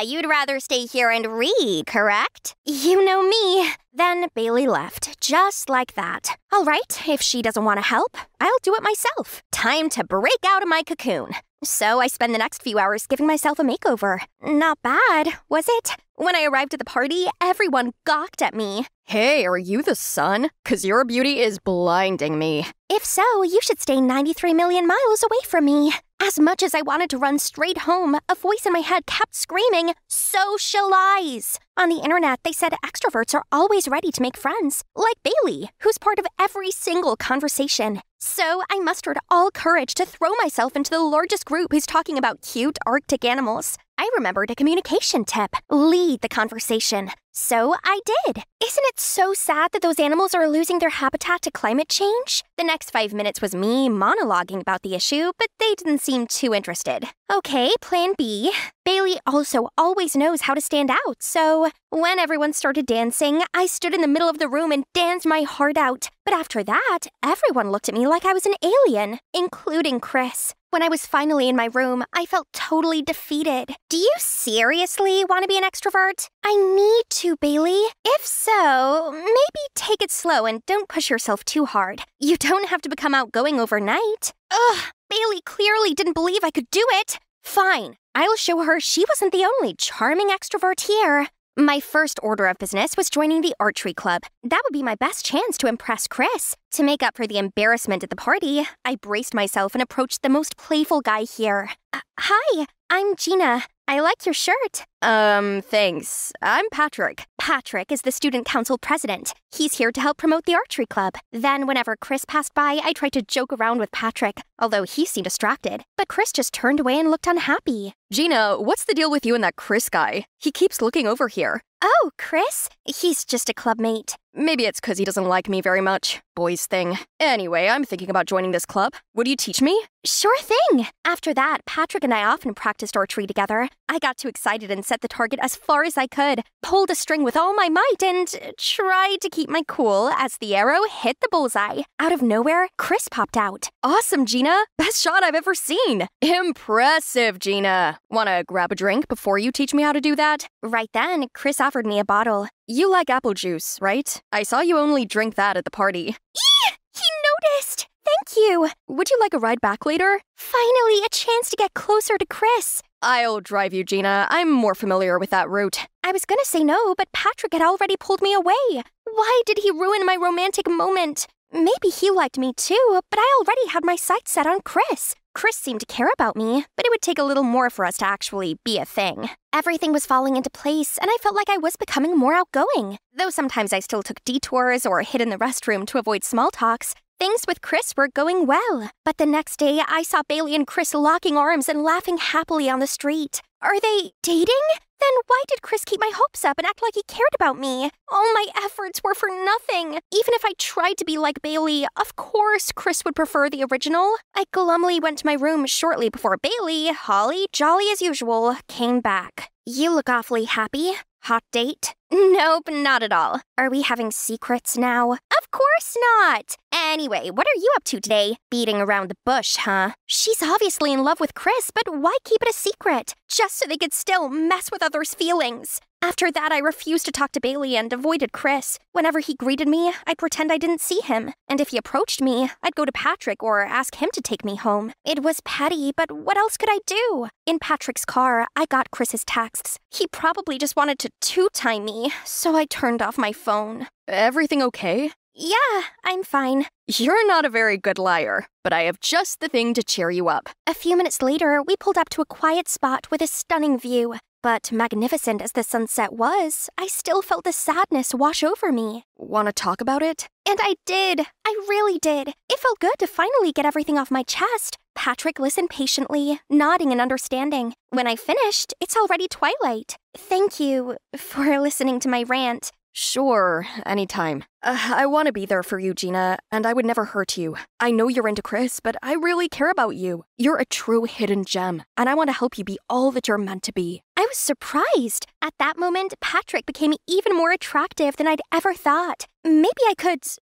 You'd rather stay here and read, correct? You know me. Then Bailey left, just like that. All right, if she doesn't want to help, I'll do it myself. Time to break out of my cocoon. So I spend the next few hours giving myself a makeover. Not bad, was it? When I arrived at the party, everyone gawked at me. Hey, are you the sun? 'Cause your beauty is blinding me. If so, you should stay 93 million miles away from me. As much as I wanted to run straight home, a voice in my head kept screaming, socialize. On the internet, they said extroverts are always ready to make friends, like Bailey, who's part of every single conversation. So I mustered all courage to throw myself into the largest group who's talking about cute Arctic animals. I remembered a communication tip, lead the conversation. So I did. Isn't it so sad that those animals are losing their habitat to climate change? The next 5 minutes was me monologuing about the issue, but they didn't seem too interested. Okay, plan B. Bailey also always knows how to stand out, so when everyone started dancing, I stood in the middle of the room and danced my heart out. But after that, everyone looked at me like I was an alien, including Chris. When I was finally in my room, I felt totally defeated. Do you seriously want to be an extrovert? I need to, Bailey. If so, maybe take it slow and don't push yourself too hard. You don't have to become outgoing overnight. Ugh, Bailey clearly didn't believe I could do it. Fine, I'll show her she wasn't the only charming extrovert here. My first order of business was joining the archery club. That would be my best chance to impress Chris. To make up for the embarrassment at the party, I braced myself and approached the most playful guy here. Hi, I'm Gina. I like your shirt. Thanks. I'm Patrick. Patrick is the student council president. He's here to help promote the archery club. Then whenever Chris passed by, I tried to joke around with Patrick, although he seemed distracted. But Chris just turned away and looked unhappy. Gina, what's the deal with you and that Chris guy? He keeps looking over here. Oh, Chris? He's just a clubmate. Maybe it's 'cause he doesn't like me very much. Boys thing. Anyway, I'm thinking about joining this club. Would you teach me? Sure thing. After that, Patrick and I often practiced archery together. I got too excited and set the target as far as I could, pulled a string with all my might, and tried to keep my cool as the arrow hit the bullseye. Out of nowhere, Chris popped out. Awesome, Gina. Best shot I've ever seen. Impressive, Gina. Wanna grab a drink before you teach me how to do that? Right then, Chris offered me a bottle. You like apple juice, right? I saw you only drink that at the party. Eee! He noticed! Thank you! Would you like a ride back later? Finally, a chance to get closer to Chris. I'll drive you, Gina. I'm more familiar with that route. I was gonna say no, but Patrick had already pulled me away. Why did he ruin my romantic moment? Maybe he liked me too, but I already had my sights set on Chris. Chris seemed to care about me, but it would take a little more for us to actually be a thing. Everything was falling into place, and I felt like I was becoming more outgoing. Though sometimes I still took detours or hid in the restroom to avoid small talks, things with Chris were going well. But the next day, I saw Bailey and Chris locking arms and laughing happily on the street. Are they dating? Then why did Chris keep my hopes up and act like he cared about me? All my efforts were for nothing. Even if I tried to be like Bailey, of course Chris would prefer the original. I glumly went to my room shortly before Bailey, holly jolly as usual, came back. You look awfully happy. Hot date? Nope, not at all. Are we having secrets now? Of course not! Anyway, what are you up to today? Beating around the bush, huh? She's obviously in love with Chris, but why keep it a secret? Just so they could still mess with others' feelings. After that, I refused to talk to Bailey and avoided Chris. Whenever he greeted me, I'd pretend I didn't see him. And if he approached me, I'd go to Patrick or ask him to take me home. It was petty, but what else could I do? In Patrick's car, I got Chris's texts. He probably just wanted to two-time me, so I turned off my phone. Everything okay? Yeah, I'm fine. You're not a very good liar, but I have just the thing to cheer you up. A few minutes later, we pulled up to a quiet spot with a stunning view. But magnificent as the sunset was, I still felt the sadness wash over me. Want to talk about it? And I did. I really did. It felt good to finally get everything off my chest. Patrick listened patiently, nodding and understanding. When I finished, it's already twilight. Thank you for listening to my rant. Sure, anytime. I want to be there for you, Gina, and I would never hurt you. I know you're into Chris, but I really care about you. You're a true hidden gem, and I want to help you be all that you're meant to be. I was surprised. At that moment, Patrick became even more attractive than I'd ever thought. Maybe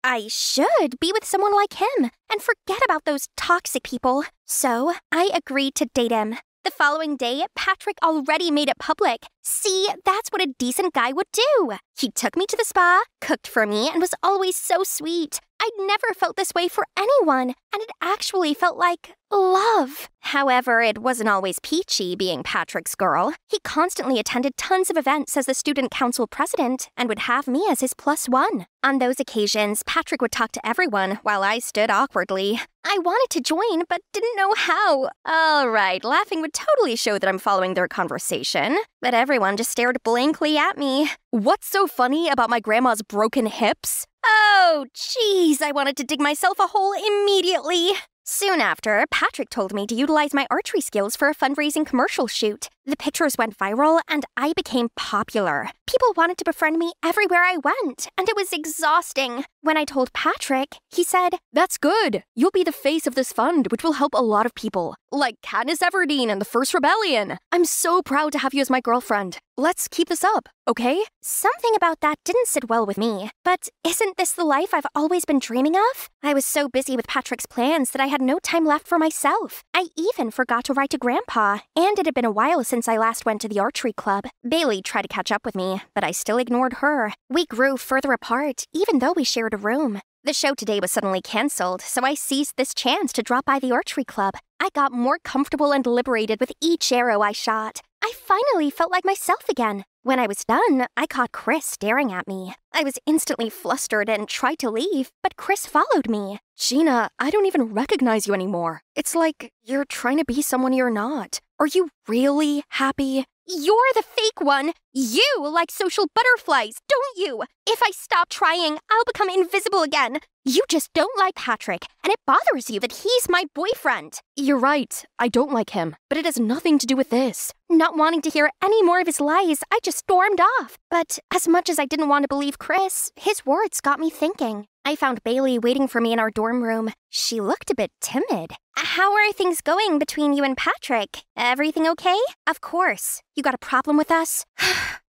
I should be with someone like him and forget about those toxic people. So, I agreed to date him. The following day, Patrick already made it public. See, that's what a decent guy would do. He took me to the spa, cooked for me, and was always so sweet. I'd never felt this way for anyone, and it actually felt like love. However, it wasn't always peachy being Patrick's girl. He constantly attended tons of events as the student council president and would have me as his +1. On those occasions, Patrick would talk to everyone while I stood awkwardly. I wanted to join, but didn't know how. All right, laughing would totally show that I'm following their conversation, but everyone just stared blankly at me. What's so funny about my grandma's broken hips? Oh, jeez, I wanted to dig myself a hole immediately. Soon after, Patrick told me to utilize my archery skills for a fundraising commercial shoot. The pictures went viral, and I became popular. People wanted to befriend me everywhere I went, and it was exhausting. When I told Patrick, he said, "That's good. You'll be the face of this fund, which will help a lot of people, like Katniss Everdeen and the First Rebellion. I'm so proud to have you as my girlfriend. Let's keep this up, okay?" Something about that didn't sit well with me. But isn't this the life I've always been dreaming of? I was so busy with Patrick's plans that I had no time left for myself. I even forgot to write to Grandpa, and it had been a while since I last went to the archery club. Bailey tried to catch up with me, but I still ignored her. We grew further apart, even though we shared a room. The show today was suddenly canceled, so I seized this chance to drop by the archery club. I got more comfortable and liberated with each arrow I shot. I finally felt like myself again. When I was done, I caught Chris staring at me. I was instantly flustered and tried to leave, but Chris followed me. Gina, I don't even recognize you anymore. It's like you're trying to be someone you're not. Are you really happy? You're the fake one. You like social butterflies, don't you? If I stop trying, I'll become invisible again. You just don't like Patrick, and it bothers you that he's my boyfriend. You're right. I don't like him, but it has nothing to do with this. Not wanting to hear any more of his lies, I just stormed off. But as much as I didn't want to believe Chris, his words got me thinking. I found Bailey waiting for me in our dorm room. She looked a bit timid. How are things going between you and Patrick? Everything okay? Of course. You got a problem with us?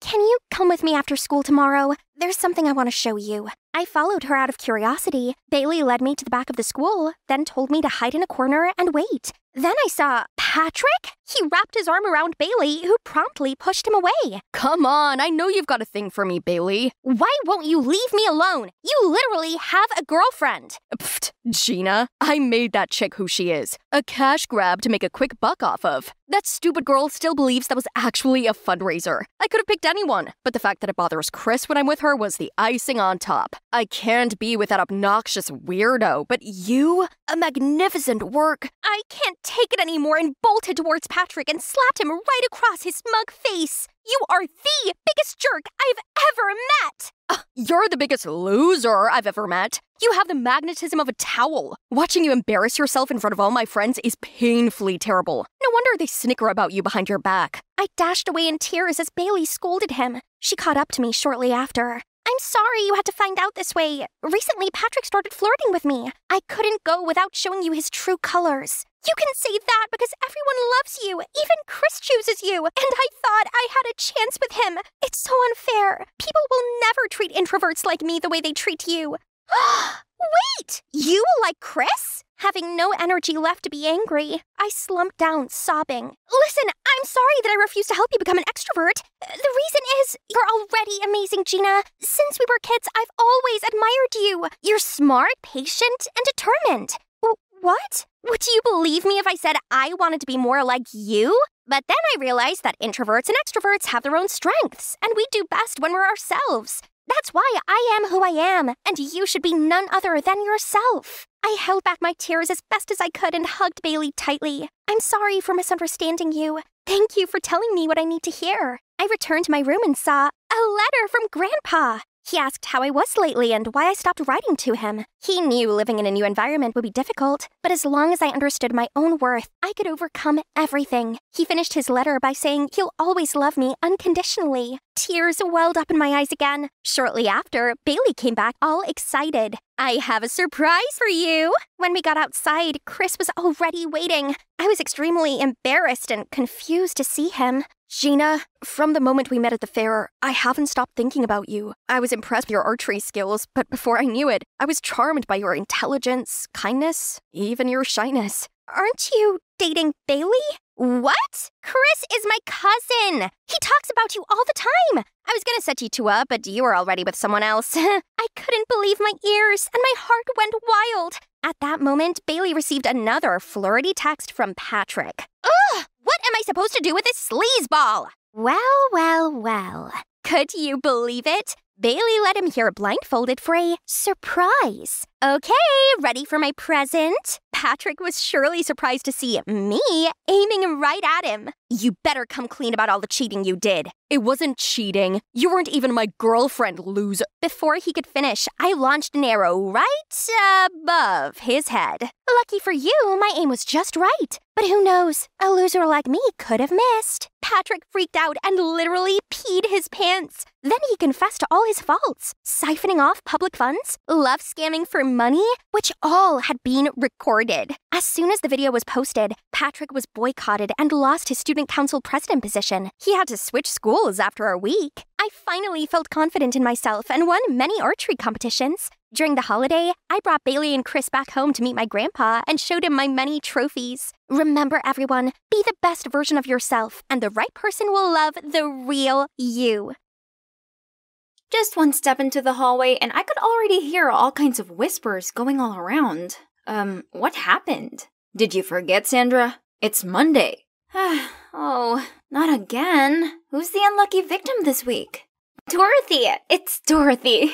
Can you come with me after school tomorrow? There's something I want to show you. I followed her out of curiosity. Bailey led me to the back of the school, then told me to hide in a corner and wait. Then I saw Patrick? He wrapped his arm around Bailey, who promptly pushed him away. Come on, I know you've got a thing for me, Bailey. Why won't you leave me alone? You literally have a girlfriend. Pfft, Gina, I made that chick who she is. A cash grab to make a quick buck off of. That stupid girl still believes that was actually a fundraiser. I could have picked anyone, but the fact that it bothers Chris when I'm with her was the icing on top. I can't be with that obnoxious weirdo, but you? A magnificent work. I can't take it anymore and bolted towards Patrick and slapped him right across his smug face. You are the biggest jerk I've ever met. You're the biggest loser I've ever met. You have the magnetism of a towel. Watching you embarrass yourself in front of all my friends is painfully terrible. No wonder they snicker about you behind your back. I dashed away in tears as Bailey scolded him. She caught up to me shortly after. I'm sorry you had to find out this way. Recently, Patrick started flirting with me. I couldn't go without showing you his true colors. You can say that because everyone loves you. Even Chris chooses you. And I thought I had a chance with him. It's so unfair. People will never treat introverts like me the way they treat you. Wait! You like Chris? Having no energy left to be angry, I slumped down, sobbing. Listen, I'm sorry that I refused to help you become an extrovert. The reason is, you're already amazing, Gina. Since we were kids, I've always admired you. You're smart, patient, and determined. What? Would you believe me if I said I wanted to be more like you? But then I realized that introverts and extroverts have their own strengths, and we do best when we're ourselves. That's why I am who I am, and you should be none other than yourself. I held back my tears as best as I could and hugged Bailey tightly. I'm sorry for misunderstanding you. Thank you for telling me what I need to hear. I returned to my room and saw a letter from Grandpa. He asked how I was lately and why I stopped writing to him. He knew living in a new environment would be difficult, but as long as I understood my own worth, I could overcome everything. He finished his letter by saying he'll always love me unconditionally. Tears welled up in my eyes again. Shortly after, Bailey came back all excited. I have a surprise for you. When we got outside, Chris was already waiting. I was extremely embarrassed and confused to see him. Gina, from the moment we met at the fair, I haven't stopped thinking about you. I was impressed with your archery skills, but before I knew it, I was charmed by your intelligence, kindness, even your shyness. Aren't you dating Bailey? What? Chris is my cousin. He talks about you all the time. I was gonna set you two up, but you were already with someone else. I couldn't believe my ears, and my heart went wild. At that moment, Bailey received another flirty text from Patrick. Ugh! What am I supposed to do with this sleazeball? Well. Could you believe it? Bailey let him hear blindfolded for a surprise. Okay, ready for my present? Patrick was surely surprised to see me aiming right at him. You better come clean about all the cheating you did. It wasn't cheating. You weren't even my girlfriend, loser. Before he could finish, I launched an arrow right above his head. Lucky for you, my aim was just right. But who knows? A loser like me could have missed. Patrick freaked out and literally peed his pants. Then he confessed to all his faults. Siphoning off public funds, love scamming for money, which all had been recorded. As soon as the video was posted, Patrick was boycotted and lost his student council president position. He had to switch schools after a week. I finally felt confident in myself and won many archery competitions. During the holiday, I brought Bailey and Chris back home to meet my grandpa and showed him my many trophies. Remember, everyone, be the best version of yourself, and the right person will love the real you. Just one step into the hallway, and I could already hear all kinds of whispers going all around. What happened? Did you forget, Sandra? It's Monday. Oh, not again. Who's the unlucky victim this week? Dorothy! It's Dorothy!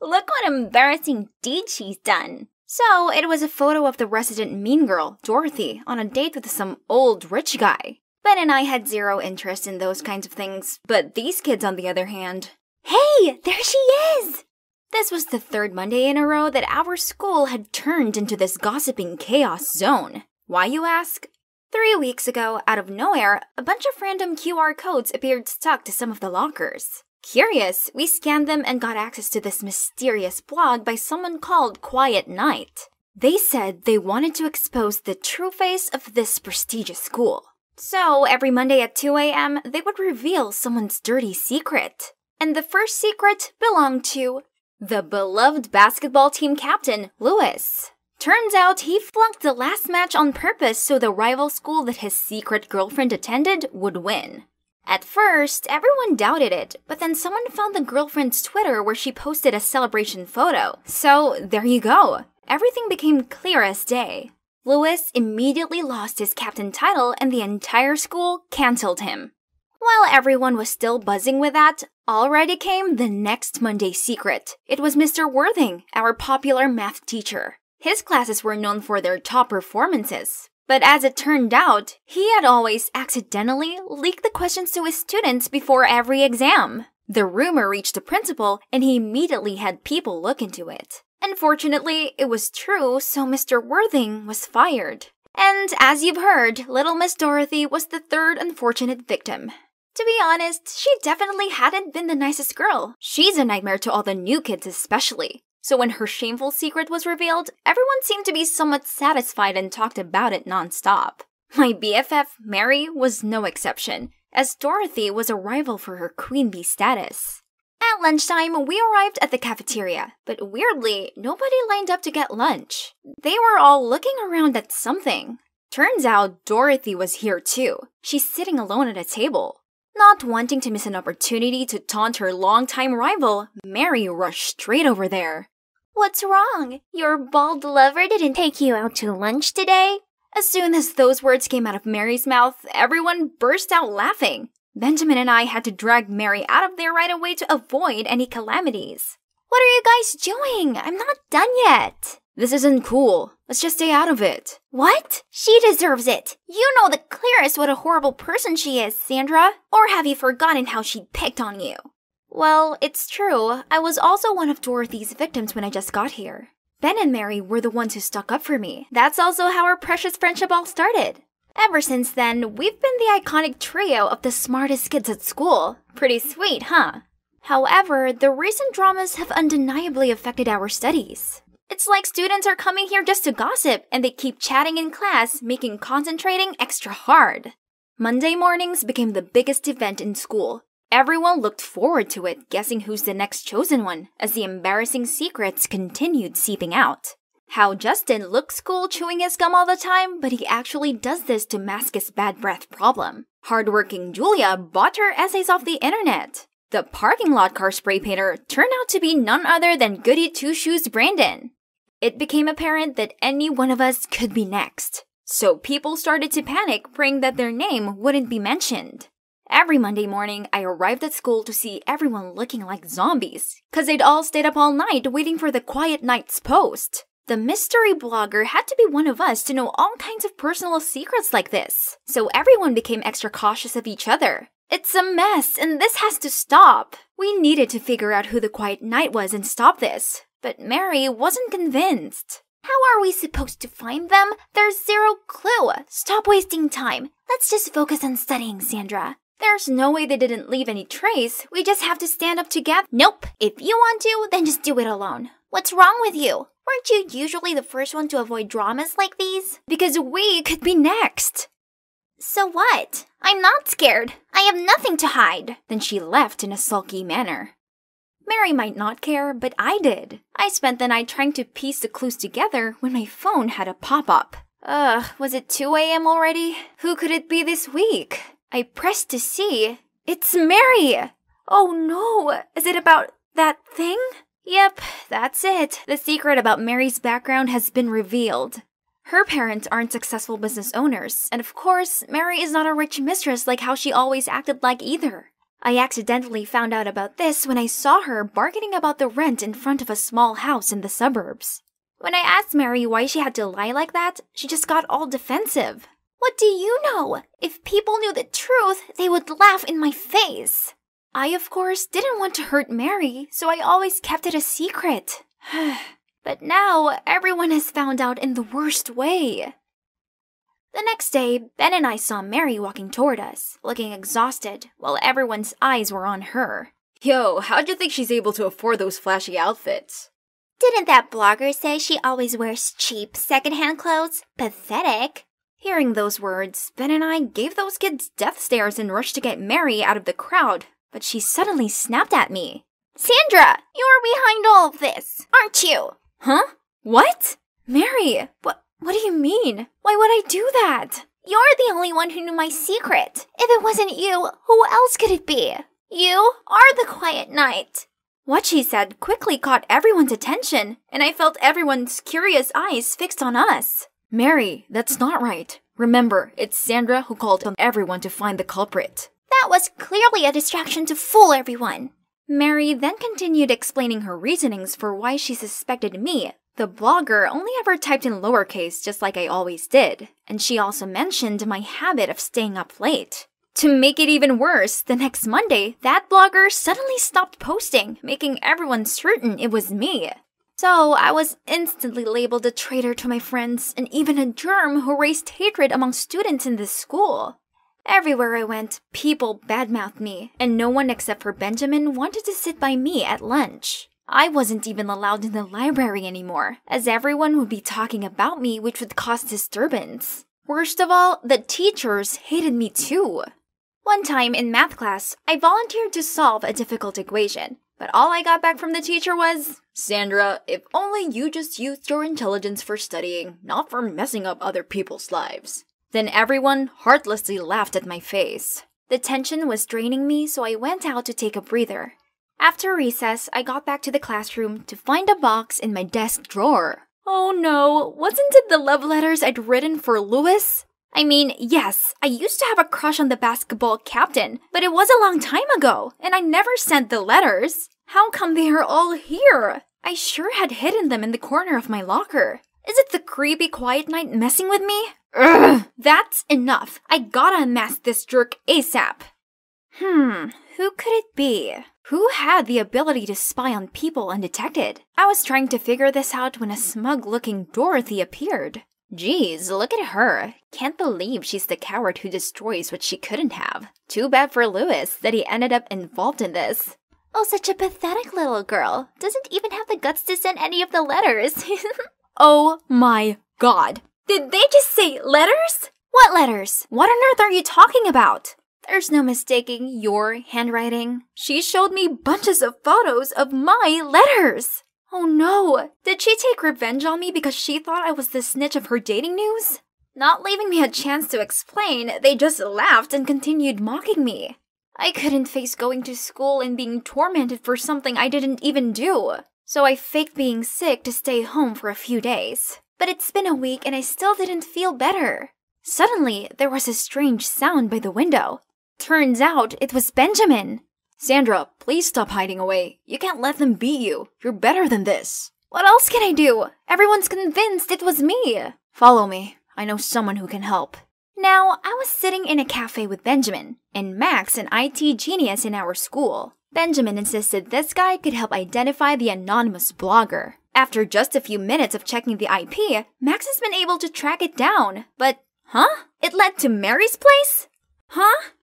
Look what embarrassing deed she's done. So, it was a photo of the resident mean girl, Dorothy, on a date with some old rich guy. Ben and I had zero interest in those kinds of things, but these kids, on the other hand... Hey, there she is! This was the third Monday in a row that our school had turned into this gossiping chaos zone. Why, you ask? 3 weeks ago, out of nowhere, a bunch of random QR codes appeared stuck to some of the lockers. Curious, we scanned them and got access to this mysterious blog by someone called Quiet Night. They said they wanted to expose the true face of this prestigious school. So, every Monday at 2 a.m., they would reveal someone's dirty secret. And the first secret belonged to the beloved basketball team captain, Lewis. Turns out he flunked the last match on purpose so the rival school that his secret girlfriend attended would win. At first, everyone doubted it, but then someone found the girlfriend's Twitter where she posted a celebration photo. So, there you go. Everything became clear as day. Lewis immediately lost his captain title and the entire school cancelled him. While everyone was still buzzing with that, already came the next Monday secret. It was Mr. Worthing, our popular math teacher. His classes were known for their top performances. But as it turned out, he had always accidentally leaked the questions to his students before every exam. The rumor reached the principal, and he immediately had people look into it. Unfortunately, it was true, so Mr. Worthing was fired. And as you've heard, little Miss Dorothy was the third unfortunate victim. To be honest, she definitely hadn't been the nicest girl. She's a nightmare to all the new kids especially. So when her shameful secret was revealed, everyone seemed to be somewhat satisfied and talked about it non-stop. My BFF, Mary, was no exception, as Dorothy was a rival for her queen bee status. At lunchtime, we arrived at the cafeteria, but weirdly, nobody lined up to get lunch. They were all looking around at something. Turns out Dorothy was here too. She's sitting alone at a table. Not wanting to miss an opportunity to taunt her longtime rival, Mary rushed straight over there. "What's wrong? Your bald lover didn't take you out to lunch today?" As soon as those words came out of Mary's mouth, everyone burst out laughing. Benjamin and I had to drag Mary out of there right away to avoid any calamities. "What are you guys doing? I'm not done yet." "This isn't cool. Let's just stay out of it." "What? She deserves it. You know the clearest what a horrible person she is, Sandra. Or have you forgotten how she picked on you?" Well, it's true. I was also one of Dorothy's victims when I just got here. Ben and Mary were the ones who stuck up for me. That's also how our precious friendship all started. Ever since then, we've been the iconic trio of the smartest kids at school. Pretty sweet, huh? However, the recent dramas have undeniably affected our studies. It's like students are coming here just to gossip, and they keep chatting in class, making concentrating extra hard. Monday mornings became the biggest event in school. Everyone looked forward to it, guessing who's the next chosen one, as the embarrassing secrets continued seeping out. How Justin looks cool chewing his gum all the time, but he actually does this to mask his bad breath problem. Hardworking Julia bought her essays off the internet. The parking lot car spray painter turned out to be none other than Goody Two-Shoes Brandon. It became apparent that any one of us could be next. So people started to panic, praying that their name wouldn't be mentioned. Every Monday morning, I arrived at school to see everyone looking like zombies, cause they'd all stayed up all night waiting for the Quiet Nights post. The mystery blogger had to be one of us to know all kinds of personal secrets like this, so everyone became extra cautious of each other. It's a mess, and this has to stop. We needed to figure out who the Quiet Night was and stop this, but Mary wasn't convinced. "How are we supposed to find them? There's zero clue. Stop wasting time. Let's just focus on studying, Sandra. There's no way they didn't leave any trace. We just have to stand up together." "Nope. If you want to, then just do it alone. What's wrong with you? Weren't you usually the first one to avoid dramas like these?" "Because we could be next." "So what? I'm not scared. I have nothing to hide." Then she left in a sulky manner. Mary might not care, but I did. I spent the night trying to piece the clues together when my phone had a pop-up. Was it 2 a.m. already? Who could it be this week? I pressed to see. It's Mary! Oh no, is it about that thing? Yep, that's it. The secret about Mary's background has been revealed. Her parents aren't successful business owners, and of course, Mary is not a rich mistress like how she always acted like either. I accidentally found out about this when I saw her bargaining about the rent in front of a small house in the suburbs. When I asked Mary why she had to lie like that, she just got all defensive. What do you know? If people knew the truth, they would laugh in my face. I, of course, didn't want to hurt Mary, so I always kept it a secret. But now, everyone has found out in the worst way. The next day, Ben and I saw Mary walking toward us, looking exhausted, while everyone's eyes were on her. Yo, how'd you think she's able to afford those flashy outfits? Didn't that blogger say she always wears cheap secondhand clothes? Pathetic. Hearing those words, Ben and I gave those kids death stares and rushed to get Mary out of the crowd, but she suddenly snapped at me. "Sandra, you're behind all of this, aren't you?" "Huh? What?" Mary, what do you mean? Why would I do that? You're the only one who knew my secret. If it wasn't you, who else could it be? You are the quiet knight. What she said quickly caught everyone's attention, and I felt everyone's curious eyes fixed on us. Mary, that's not right. Remember, it's Sandra who called on everyone to find the culprit. That was clearly a distraction to fool everyone. Mary then continued explaining her reasonings for why she suspected me. The blogger only ever typed in lowercase just like I always did, and she also mentioned my habit of staying up late. To make it even worse, the next Monday, that blogger suddenly stopped posting, making everyone certain it was me. So I was instantly labeled a traitor to my friends and even a germ who raised hatred among students in this school. Everywhere I went, people badmouthed me, and no one except for Benjamin wanted to sit by me at lunch. I wasn't even allowed in the library anymore, as everyone would be talking about me, which would cause disturbance. Worst of all, the teachers hated me too. One time in math class, I volunteered to solve a difficult equation, but all I got back from the teacher was, "Sandra, if only you just used your intelligence for studying, not for messing up other people's lives." Then everyone heartlessly laughed at my face. The tension was draining me, so I went out to take a breather. After recess, I got back to the classroom to find a box in my desk drawer. Oh no, wasn't it the love letters I'd written for Lewis? I mean, yes, I used to have a crush on the basketball captain, but it was a long time ago, and I never sent the letters. How come they are all here? I sure had hidden them in the corner of my locker. Is it the creepy quiet knight messing with me? Ugh, that's enough. I gotta unmask this jerk ASAP. Who could it be? Who had the ability to spy on people undetected? I was trying to figure this out when a smug-looking Dorothy appeared. Geez, look at her. Can't believe she's the coward who destroys what she couldn't have. Too bad for Lewis that he ended up involved in this. Oh, such a pathetic little girl. Doesn't even have the guts to send any of the letters. Oh my god. Did they just say letters? What letters? What on earth are you talking about? There's no mistaking your handwriting. She showed me bunches of photos of my letters. Oh no, did she take revenge on me because she thought I was the snitch of her dating news? Not leaving me a chance to explain, they just laughed and continued mocking me. I couldn't face going to school and being tormented for something I didn't even do. So I faked being sick to stay home for a few days. But it's been a week and I still didn't feel better. Suddenly, there was a strange sound by the window. Turns out it was Benjamin. Sandra, please stop hiding away. You can't let them beat you. You're better than this. What else can I do? Everyone's convinced it was me. Follow me. I know someone who can help. Now, I was sitting in a cafe with Benjamin, and Max, an IT genius in our school. Benjamin insisted this guy could help identify the anonymous blogger. After just a few minutes of checking the IP, Max has been able to track it down. But, it led to Mary's place?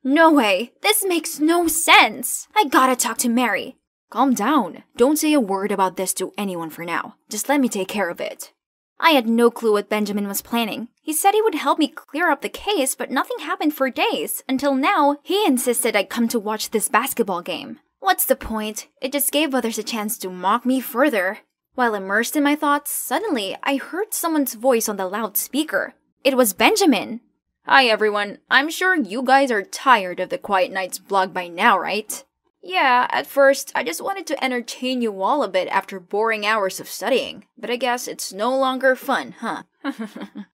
No way. This makes no sense. I gotta talk to Mary. Calm down. Don't say a word about this to anyone for now. Just let me take care of it. I had no clue what Benjamin was planning. He said he would help me clear up the case, but nothing happened for days. Until now, he insisted I'd come to watch this basketball game. What's the point? It just gave others a chance to mock me further. While immersed in my thoughts, suddenly I heard someone's voice on the loudspeaker. It was Benjamin. Hi everyone, I'm sure you guys are tired of the Quiet Knight's blog by now, right? Yeah, at first, I just wanted to entertain you all a bit after boring hours of studying, but I guess it's no longer fun, huh?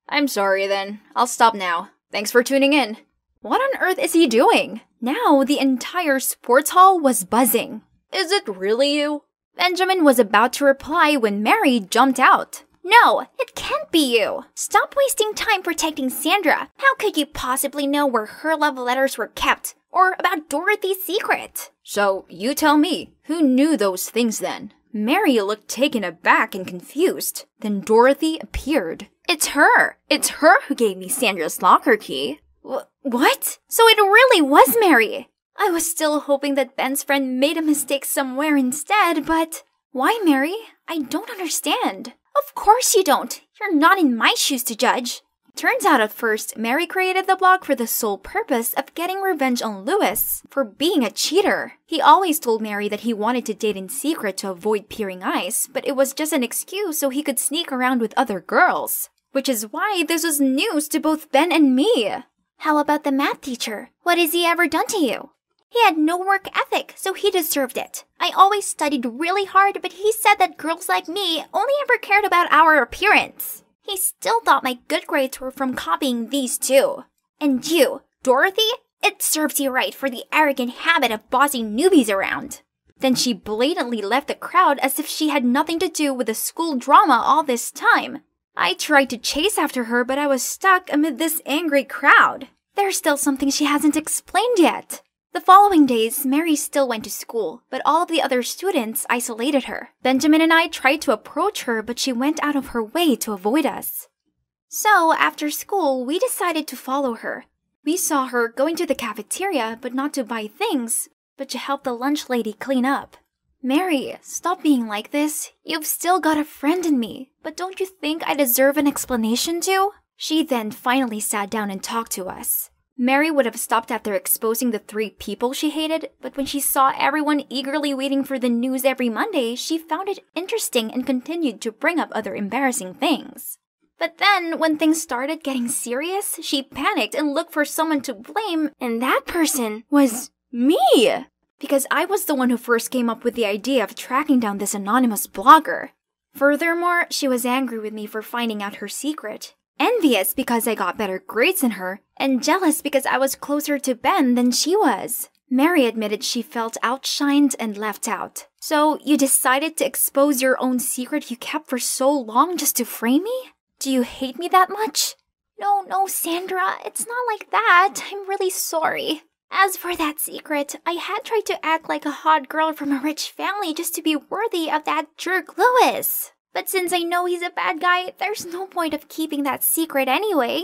I'm sorry then, I'll stop now. Thanks for tuning in. What on earth is he doing? Now the entire sports hall was buzzing. Is it really you? Benjamin was about to reply when Mary jumped out. No, it can't be you. Stop wasting time protecting Sandra. How could you possibly know where her love letters were kept? Or about Dorothy's secret? So, you tell me, who knew those things then? Mary looked taken aback and confused. Then Dorothy appeared. It's her. It's her who gave me Sandra's locker key. What? So it really was Mary. I was still hoping that Ben's friend made a mistake somewhere instead, but... Why, Mary? I don't understand. Of course you don't. You're not in my shoes to judge. Turns out at first, Mary created the blog for the sole purpose of getting revenge on Lewis for being a cheater. He always told Mary that he wanted to date in secret to avoid peering eyes, but it was just an excuse so he could sneak around with other girls. Which is why this was news to both Ben and me. How about the math teacher? What has he ever done to you? He had no work ethic, so he deserved it. I always studied really hard, but he said that girls like me only ever cared about our appearance. He still thought my good grades were from copying these two. And you, Dorothy, it serves you right for the arrogant habit of bossing newbies around. Then she blatantly left the crowd as if she had nothing to do with the school drama all this time. I tried to chase after her, but I was stuck amid this angry crowd. There's still something she hasn't explained yet. The following days, Mary still went to school, but all of the other students isolated her. Benjamin and I tried to approach her, but she went out of her way to avoid us. So, after school, we decided to follow her. We saw her going to the cafeteria, but not to buy things, but to help the lunch lady clean up. Mary, stop being like this. You've still got a friend in me, but don't you think I deserve an explanation too? She then finally sat down and talked to us. Mary would have stopped after exposing the 3 people she hated, but when she saw everyone eagerly waiting for the news every Monday, she found it interesting and continued to bring up other embarrassing things. But then, when things started getting serious, she panicked and looked for someone to blame, and that person was me! Because I was the one who first came up with the idea of tracking down this anonymous blogger. Furthermore, she was angry with me for finding out her secret. Envious because I got better grades than her, and jealous because I was closer to Ben than she was. Mary admitted she felt outshined and left out. So, you decided to expose your own secret you kept for so long just to frame me? Do you hate me that much? No, Sandra, it's not like that. I'm really sorry. As for that secret, I had tried to act like a hot girl from a rich family just to be worthy of that jerk Lewis. But since I know he's a bad guy, there's no point of keeping that secret anyway.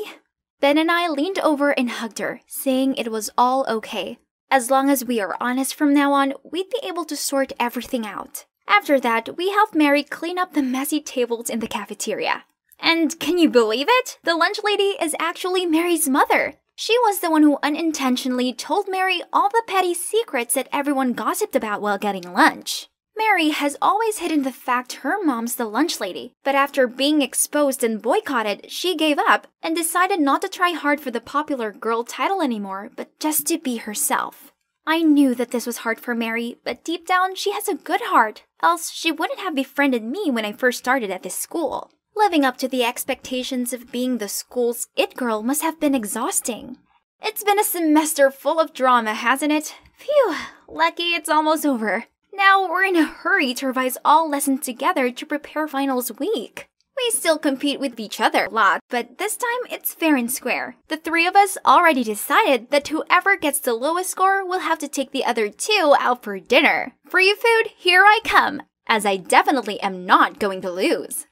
Ben and I leaned over and hugged her, saying it was all okay. As long as we are honest from now on, we'd be able to sort everything out. After that, we helped Mary clean up the messy tables in the cafeteria. And can you believe it? The lunch lady is actually Mary's mother. She was the one who unintentionally told Mary all the petty secrets that everyone gossiped about while getting lunch. Mary has always hidden the fact her mom's the lunch lady, but after being exposed and boycotted, she gave up and decided not to try hard for the popular girl title anymore, but just to be herself. I knew that this was hard for Mary, but deep down she has a good heart, else she wouldn't have befriended me when I first started at this school. Living up to the expectations of being the school's it girl must have been exhausting. It's been a semester full of drama, hasn't it? Phew, lucky it's almost over. Now we're in a hurry to revise all lessons together to prepare finals week. We still compete with each other a lot, but this time it's fair and square. The 3 of us already decided that whoever gets the lowest score will have to take the other 2 out for dinner. Free food, here I come, as I definitely am not going to lose.